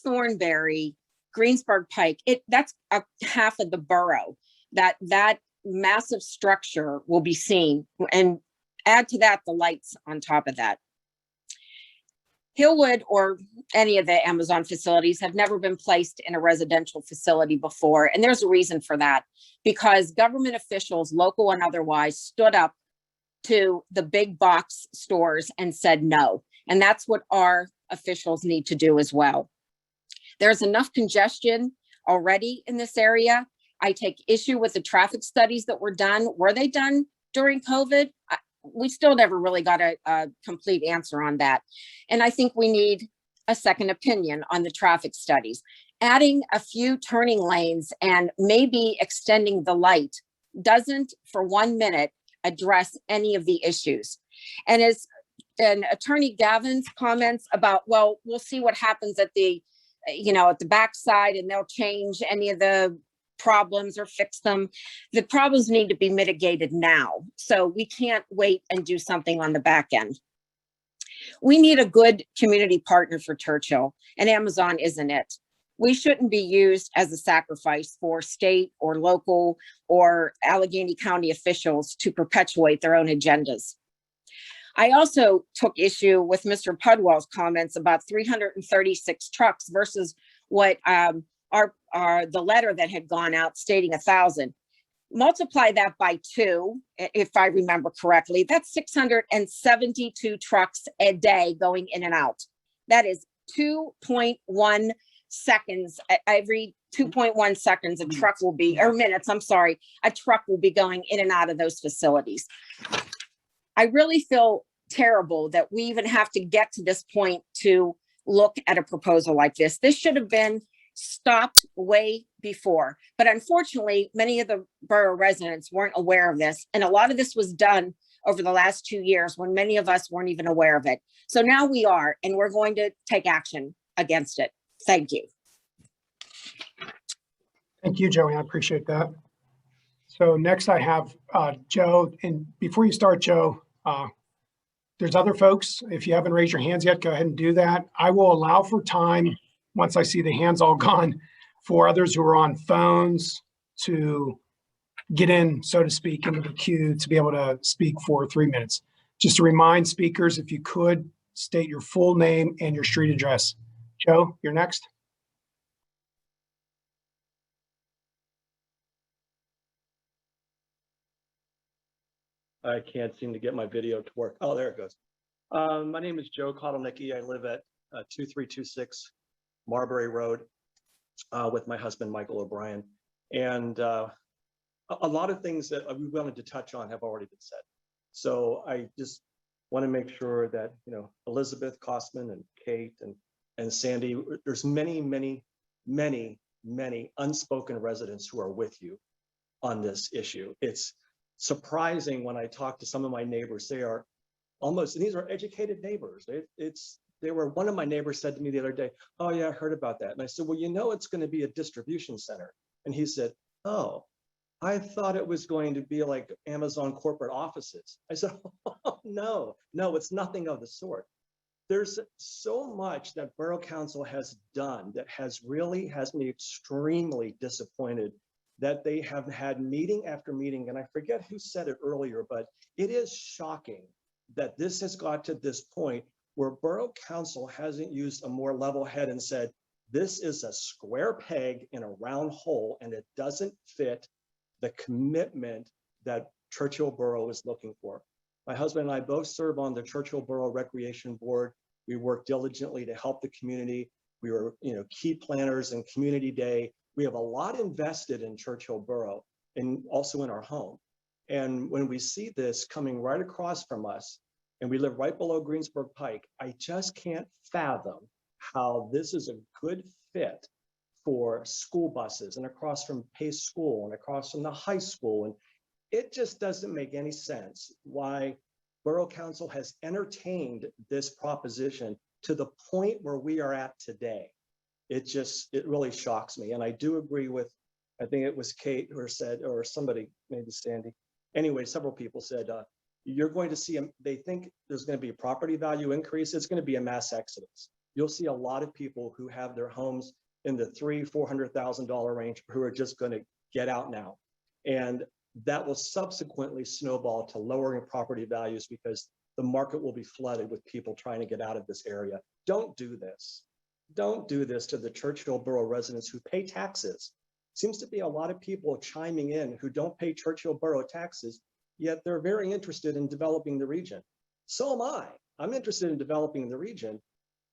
Thornberry, Greensburg Pike. That's a half of the borough. That massive structure will be seen, and add to that the lights on top of that. Hillwood or any of the Amazon facilities have never been placed in a residential facility before. And there's a reason for that, because government officials, local and otherwise, stood up to the big box stores and said no. And that's what our officials need to do as well. There's enough congestion already in this area. I take issue with the traffic studies that were done. Were they done during COVID? We still never really got a complete answer on that. And I think we need a second opinion on the traffic studies. Adding a few turning lanes and maybe extending the light doesn't for 1 minute address any of the issues. And as Attorney Gavin's comments about, well, we'll see what happens at the, at the backside, and they'll change any of the problems or fix them. The problems need to be mitigated now. So we can't wait and do something on the back end. We need a good community partner for Churchill, and Amazon isn't it. We shouldn't be used as a sacrifice for state or local or Allegheny County officials to perpetuate their own agendas. I also took issue with Mr. Pudwell's comments about 336 trucks versus what the letter that had gone out stating 1,000. Multiply that by 2, if I remember correctly, that's 672 trucks a day going in and out. That is 2.1 seconds. Every 2.1 seconds, a truck will be, or minutes, I'm sorry, a truck will be going in and out of those facilities. I really feel terrible that we even have to get to this point to look at a proposal like this. This should have been stopped way before, but unfortunately, many of the borough residents weren't aware of this. And a lot of this was done over the last 2 years when many of us weren't even aware of it. So now we are, and we're going to take action against it. Thank you. Thank you, Joey. I appreciate that. So next I have Joe. And before you start, Joe, there's other folks. If you haven't raised your hands yet, go ahead and do that. I will allow for time, once I see the hands all gone, for others who are on phones to get in, so to speak, into the queue to be able to speak for 3 minutes. Just to remind speakers, if you could, state your full name and your street address. Joe, you're next. I can't seem to get my video to work. Oh, there it goes. My name is Joe Kotelnicki. I live at 2326 Marbury Road with my husband, Michael O'Brien. And a lot of things that we wanted to touch on have already been said. So I just want to make sure that, Elizabeth Kosman and Kate and Sandy, there's many, many, many, many unspoken residents who are with you on this issue. It's surprising when I talk to some of my neighbors. They are almost, and these are educated neighbors. One of my neighbors said to me the other day, "Oh yeah, I heard about that." And I said, "Well, it's going to be a distribution center." And he said, "Oh, I thought it was going to be like Amazon corporate offices." I said, "Oh, no, it's nothing of the sort." There's so much that Borough Council has done that has me extremely disappointed that they have had meeting after meeting. And I forget who said it earlier, but it is shocking that this has got to this point where Borough Council hasn't used a more level head and said, this is a square peg in a round hole, and it doesn't fit the commitment that Churchill Borough is looking for. My husband and I both serve on the Churchill Borough Recreation Board. We work diligently to help the community. We were, key planners in Community Day. We have a lot invested in Churchill Borough and also in our home. And when we see this coming right across from us, and we live right below Greensburg Pike, I just can't fathom how this is a good fit for school buses and across from Pace School and across from the high school. And it just doesn't make any sense why Borough Council has entertained this proposition to the point where we are at today. It really shocks me. And I do agree with, I think it was Kate who said, or somebody, maybe Sandy. Anyway, several people said, you're going to see, they think there's going to be a property value increase. It's going to be a mass exodus. You'll see a lot of people who have their homes in the $300,000-$400,000 range who are just going to get out now. And that will subsequently snowball to lowering property values because the market will be flooded with people trying to get out of this area. don't do this. Don't do this to the Churchill Borough residents who pay taxes. Seems to be a lot of people chiming in who don't pay Churchill Borough taxes, yet they're very interested in developing the region. So am I. I'm interested in developing the region,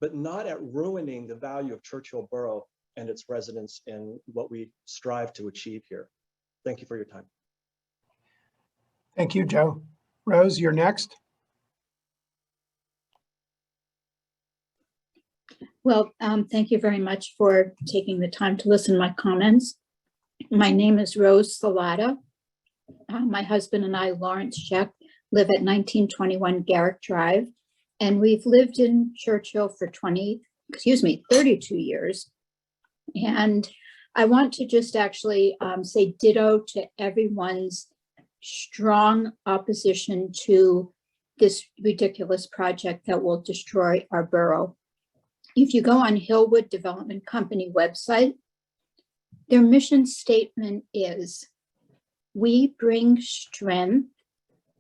but not at ruining the value of Churchill Borough and its residents and what we strive to achieve here. Thank you for your time. Thank you, Joe. Rose, you're next. Well, thank you very much for taking the time to listen to my comments. My name is Rose Salata. My husband and I, Lawrence Sheck, live at 1921 Garrick Drive, and we've lived in Churchill for 32 years. And I want to just actually say ditto to everyone's strong opposition to this ridiculous project that will destroy our borough. If you go on Hillwood Development Company website, their mission statement is, we bring strength,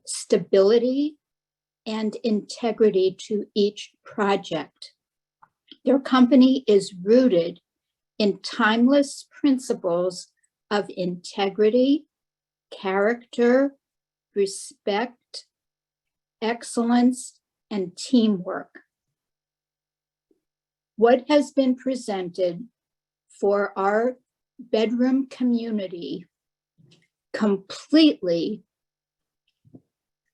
stability, and integrity to each project. Their company is rooted in timeless principles of integrity, character, respect, excellence, and teamwork. What has been presented for our bedroom community completely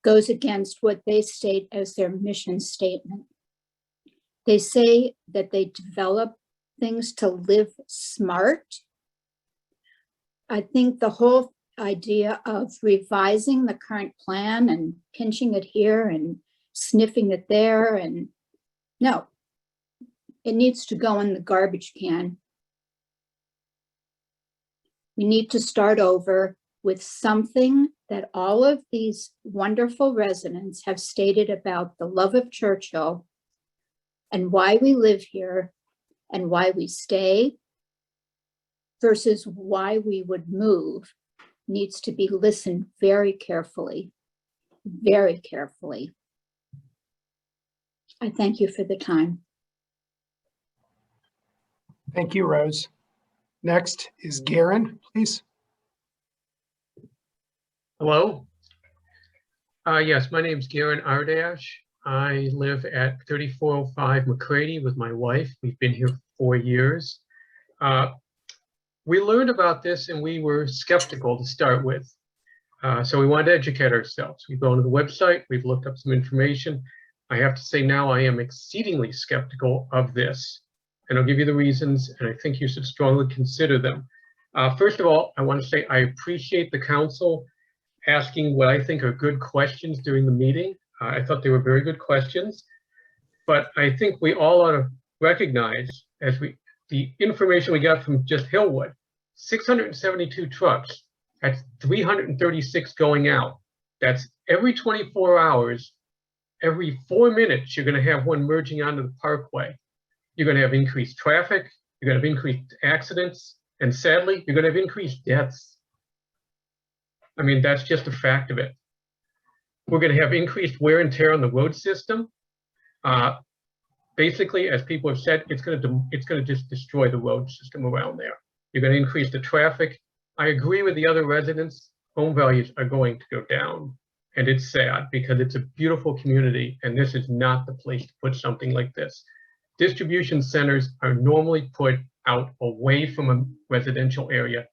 goes against what they state as their mission statement. They say that they develop things to live smart. I think the whole idea of revising the current plan and pinching it here and sniffing it there, and no, it needs to go in the garbage can. We need to start over with something that all of these wonderful residents have stated about the love of Churchill and why we live here and why we stay versus why we would move needs to be listened very carefully, very carefully. I thank you for the time. Thank you, Rose. Next is Garen, please. Hello. Yes, my name is Garen Ardash. I live at 3405 McCready with my wife. We've been here for 4 years. We learned about this and we were skeptical to start with. So we wanted to educate ourselves. We've gone to the website, we've looked up some information. I have to say now I am exceedingly skeptical of this. And I'll give you the reasons, and I think you should strongly consider them. First of all, I want to say I appreciate the council asking what I think are good questions during the meeting. I thought they were very good questions, but I think we all ought to recognize the information we got from just Hillwood, 672 trucks, that's 336 going out. That's every 24 hours, every 4 minutes, you're going to have one merging onto the parkway. You're going to have increased traffic, you're going to have increased accidents, and sadly, you're going to have increased deaths. I mean, that's just a fact of it. We're going to have increased wear and tear on the road system. Basically, as people have said, it's going to just destroy the road system around there. You're going to increase the traffic. I agree with the other residents. Home values are going to go down. And it's sad because it's a beautiful community and this is not the place to put something like this. Distribution centers are normally put out away from a residential area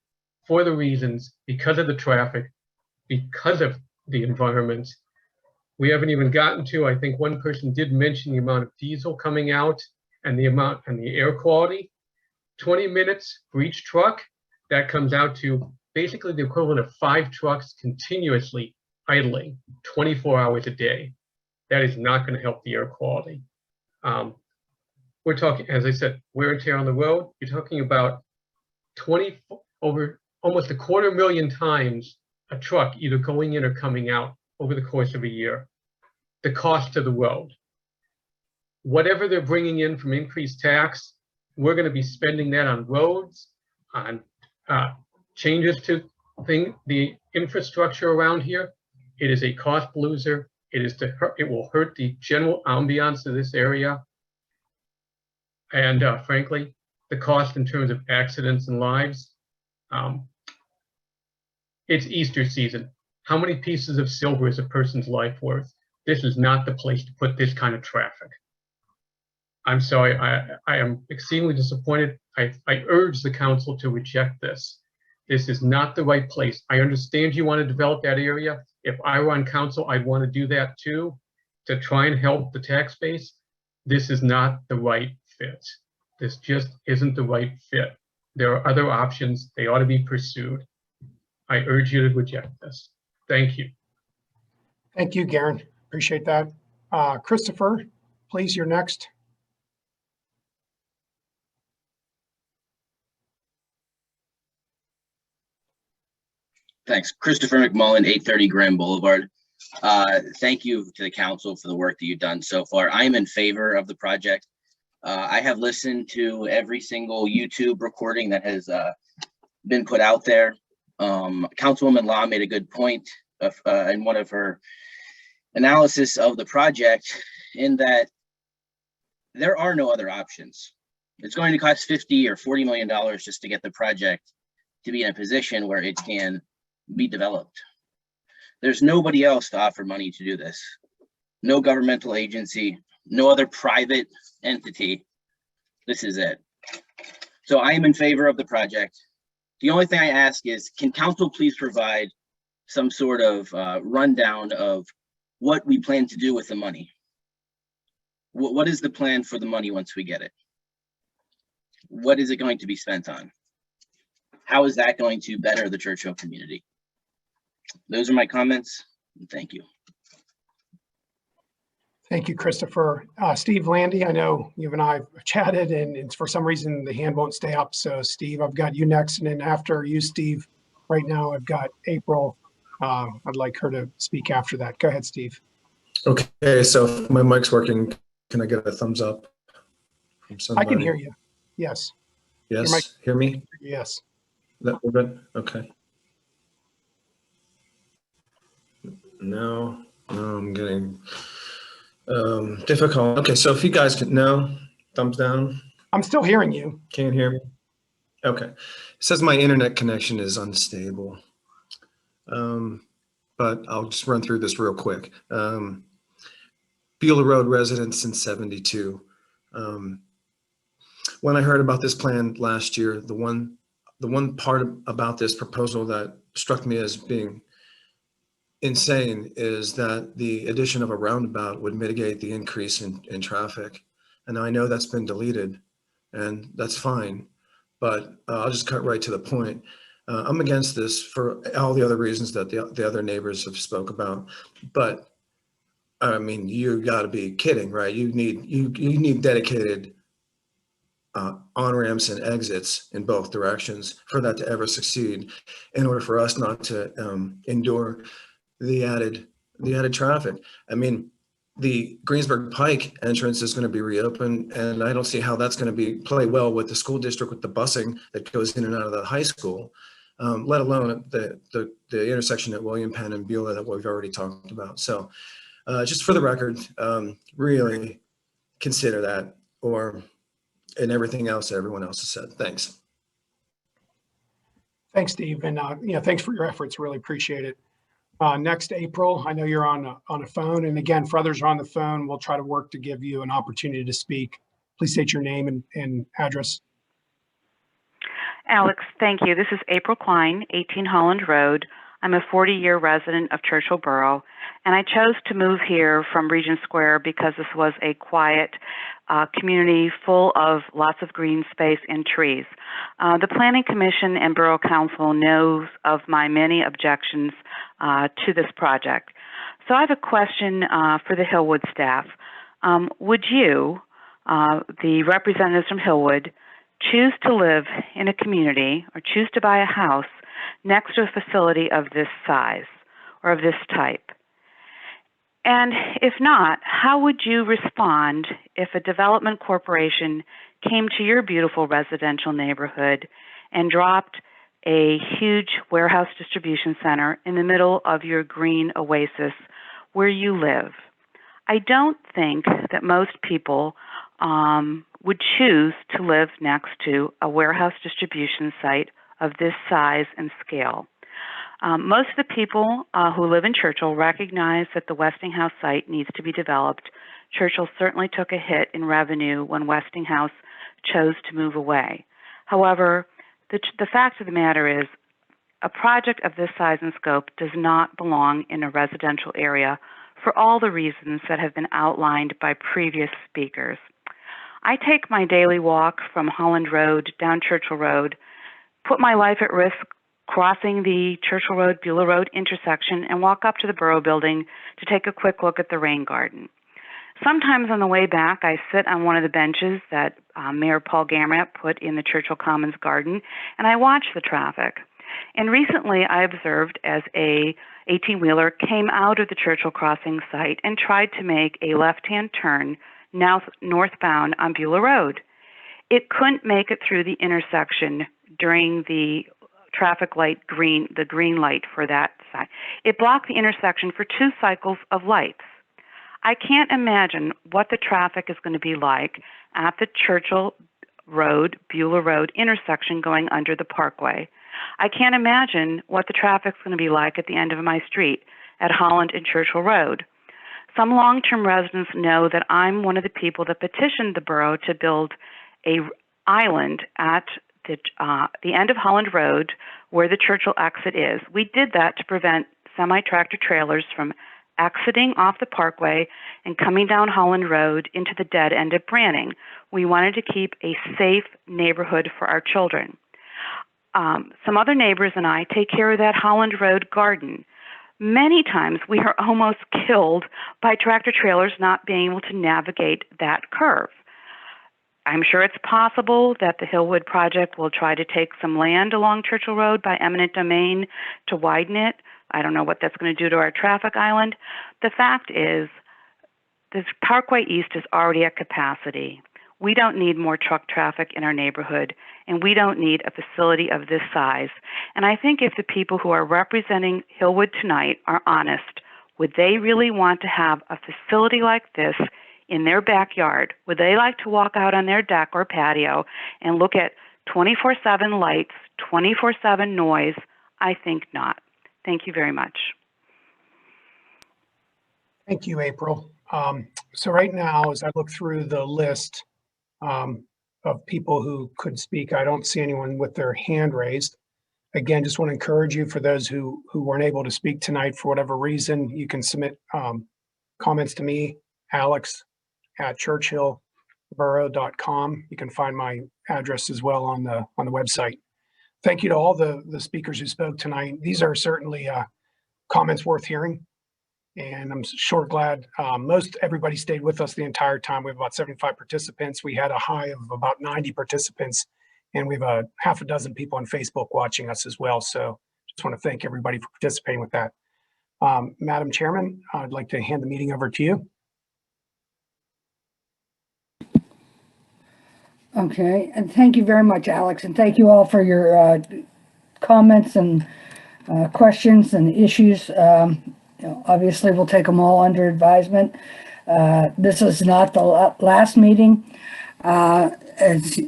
for the reasons, because of the traffic, because of the environment. We haven't even gotten to, I think one person did mention the amount of diesel coming out and the amount and the air quality. 20 minutes for each truck, that comes out to basically the equivalent of 5 trucks continuously idling 24 hours a day. That is not going to help the air quality. We're talking, as I said, wear and tear on the road. You're talking about over almost 250,000 times a truck either going in or coming out over the course of a year. The cost to the road. Whatever they're bringing in from increased tax, we're going to be spending that on roads, on changes to the infrastructure around here. It is a cost loser. It will hurt the general ambiance of this area. And frankly, the cost in terms of accidents and lives, it's Easter season. How many pieces of silver is a person's life worth? This is not the place to put this kind of traffic. I'm sorry, I am exceedingly disappointed. I urge the council to reject this. This is not the right place. I understand you want to develop that area. If I were on council, I'd want to do that too, to try and help the tax base. This is not the right fit. This just isn't the right fit. There are other options. They ought to be pursued. I urge you to reject this. Thank you. Thank you, Garen. Appreciate that. Christopher, please, you're next. Thanks. Christopher McMullen, 830 Graham Boulevard. Thank you to the council for the work that you've done so far. I am in favor of the project. I have listened to every single YouTube recording that has been put out there. Councilwoman Law made a good point in one of her analysis of the project, in that there are no other options. It's going to cost $50 or $40 million just to get the project to be in a position where it can be developed. There's nobody else to offer money to do this. No governmental agency, no other private entity. This is it. So I am in favor of the project. The only thing I ask is, can council please provide some sort of rundown of what we plan to do with the money? What is the plan for the money once we get it? What is it going to be spent on? How is that going to better the Churchill community? Those are my comments. Thank you. Thank you, Christopher. Steve Landy, I know you and I have chatted, and for some reason the hand won't stay up. So Steve, I've got you next, and then after you, Steve, right now I've got April. I'd like her to speak after that. Go ahead, Steve. Okay, so if my mic's working, can I get a thumbs up from I somebody? can hear you. Yes. Yes, hear me? Yes. That we're good? Okay. No, I'm getting difficult. Okay, so if you guys can, no, thumbs down. I'm still hearing you. Can't hear me? Okay. It says my internet connection is unstable. But I'll just run through this real quick. Beulah Road resident since '72. When I heard about this plan last year, the one part about this proposal that struck me as being insane is that the addition of a roundabout would mitigate the increase in traffic. And I know that's been deleted, and that's fine, but I'll just cut right to the point. I'm against this for all the other reasons that the other neighbors have spoke about, but I mean, you got to be kidding, right? You need dedicated on-ramps and exits in both directions for that to ever succeed, in order for us not to endure the added traffic. I mean, the Greensburg Pike entrance is going to be reopened, and I don't see how that's going to play well with the school district, with the busing that goes in and out of the high school, let alone the intersection at William Penn and Beulah that we've already talked about. So just for the record, really consider that, and everything else that everyone else has said. Thanks. Thanks, Steve. And thanks for your efforts. Really appreciate it. Next, April, I know you're on a phone. And again, for others who are on the phone, we'll try to work to give you an opportunity to speak. Please state your name and address. Alex, thank you. This is April Klein, 18 Holland Road. I'm a 40-year resident of Churchill Borough, and I chose to move here from Regent Square because this was a quiet community full of lots of green space and trees. The Planning Commission and Borough Council knows of my many objections to this project. So I have a question for the Hillwood staff. Would you, the representatives from Hillwood, choose to live in a community or choose to buy a house next to a facility of this size or of this type? And if not, how would you respond if a development corporation came to your beautiful residential neighborhood and dropped a huge warehouse distribution center in the middle of your green oasis where you live? I don't think that most people would choose to live next to a warehouse distribution site of this size and scale. Most of the people who live in Churchill recognize that the Westinghouse site needs to be developed. Churchill certainly took a hit in revenue when Westinghouse chose to move away. However, the fact of the matter is, a project of this size and scope does not belong in a residential area for all the reasons that have been outlined by previous speakers. I take my daily walk from Holland Road down Churchill Road, put my life at risk crossing the Churchill Road, Beulah Road intersection, and walk up to the Borough Building to take a quick look at the rain garden. Sometimes on the way back, I sit on one of the benches that Mayor Paul Gamrat put in the Churchill Commons garden, and I watch the traffic. And recently, I observed as a 18-wheeler came out of the Churchill Crossing site and tried to make a left-hand turn northbound on Beulah Road. It couldn't make it through the intersection during the traffic light the green light for that side. It blocked the intersection for 2 cycles of lights. I can't imagine what the traffic is going to be like at the Churchill Road, Beulah Road intersection going under the Parkway. I can't imagine what the traffic's going to be like at the end of my street at Holland and Churchill Road. Some long-term residents know that I'm one of the people that petitioned the borough to build a island at the end of Holland Road where the Churchill exit is. We did that to prevent semi-tractor trailers from exiting off the Parkway and coming down Holland Road into the dead end of Branning. We wanted to keep a safe neighborhood for our children. Some other neighbors and I take care of that Holland Road garden. Many times we are almost killed by tractor trailers not being able to navigate that curve. I'm sure it's possible that the Hillwood project will try to take some land along Churchill Road by eminent domain to widen it. I don't know what that's going to do to our traffic island. The fact is, this Parkway East is already at capacity. We don't need more truck traffic in our neighborhood, and we don't need a facility of this size. And I think if the people who are representing Hillwood tonight are honest, would they really want to have a facility like this in their backyard? Would they like to walk out on their deck or patio and look at 24/7 lights, 24/7 noise? I think not. Thank you very much. Thank you, April. So right now, as I look through the list of people who could speak, I don't see anyone with their hand raised. Again, just want to encourage you, for those who weren't able to speak tonight for whatever reason, you can submit comments to me, Alex, at churchillborough.com. You can find my address as well on the website. Thank you to all the speakers who spoke tonight. These are certainly comments worth hearing. And I'm sure glad most everybody stayed with us the entire time. We have about 75 participants. We had a high of about 90 participants, and we have a half a dozen people on Facebook watching us as well. So just want to thank everybody for participating with that. Madam Chairman, I'd like to hand the meeting over to you. Okay, and thank you very much, Alex, and thank you all for your comments and questions and issues. Obviously, we'll take them all under advisement. This is not the last meeting. As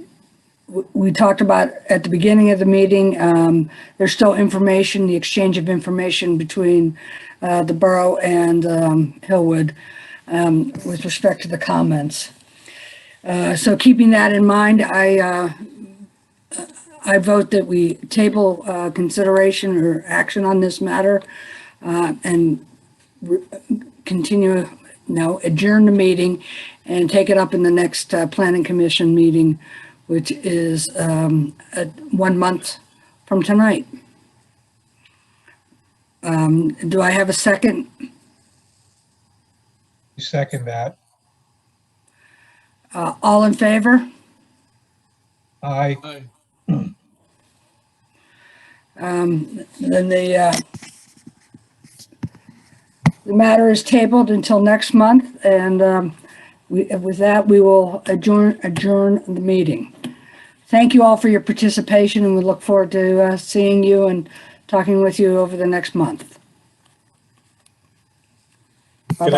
we talked about at the beginning of the meeting, there's still information, the exchange of information between the borough and Hillwood with respect to the comments. So keeping that in mind, I vote that we table consideration or action on this matter and adjourn the meeting and take it up in the next Planning Commission meeting, which is 1 month from tonight. Do I have a second? Second that. All in favor? Aye. Then the matter is tabled until next month, and with that, we will adjourn the meeting. Thank you all for your participation, and we look forward to seeing you and talking with you over the next month. Bye-bye.